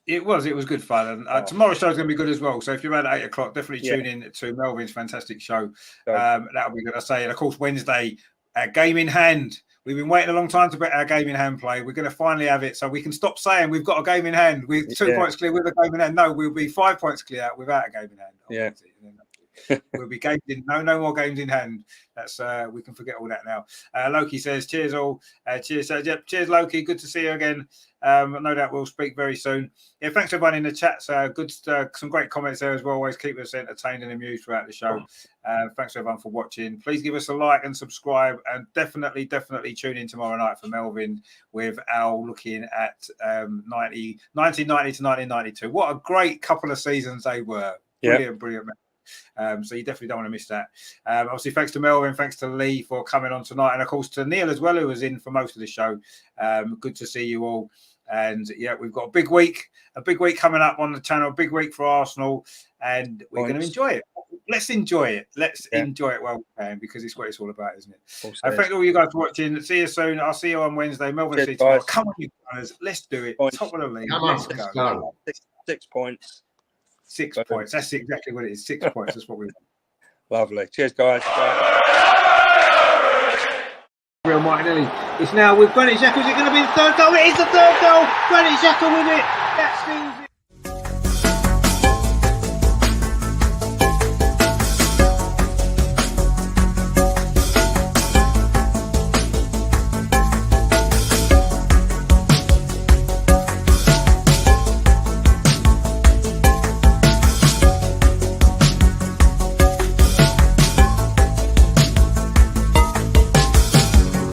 It was good fun. And tomorrow's show is going to be good as well. So if you're at 8 o'clock, definitely tune in to Melvin's fantastic show. That'll be good, I say. And of course, Wednesday, game in hand. We've been waiting a long time to bet our game in hand play. We're going to finally have it. So we can stop saying we've got a game in hand. We're 2 points clear with a game in hand. No, we'll be 5 points clear without a game in hand. We'll be games in. No more games in hand. That's we can forget all that now. Loki says, cheers all. Cheers. Cheers, Loki. Good to see you again. No doubt we'll speak very soon. Yeah, thanks everyone in the chats. Some great comments there as well. Always keep us entertained and amused throughout the show. Thanks everyone for watching. Please give us a like and subscribe, and definitely tune in tomorrow night for Melvin with Al looking at 1990 to 1992. What a great couple of seasons they were. Brilliant. So you definitely don't want to miss that. Obviously, thanks to Melvin, thanks to Lee for coming on tonight, and of course to Neil as well, who was in for most of the show. Good to see you all. And yeah, we've got a big week coming up on the channel, a big week for Arsenal, and we're going to enjoy it. Let's enjoy it. Enjoy it while we can, because it's what it's all about, isn't it? Thank all you guys for watching. See you soon. I'll see you on Wednesday. Melvin, see you tomorrow. Come on, you guys. Let's do it. Top of the league. Let's go. 6 points. 6 points. That's exactly what it is. 6 points. That's what we want. Lovely. Cheers, guys. Real Martinelli. It's now with Granit Xhaka. Is it going to be the third goal? It is the third goal. Granit Xhaka with it. That seals it.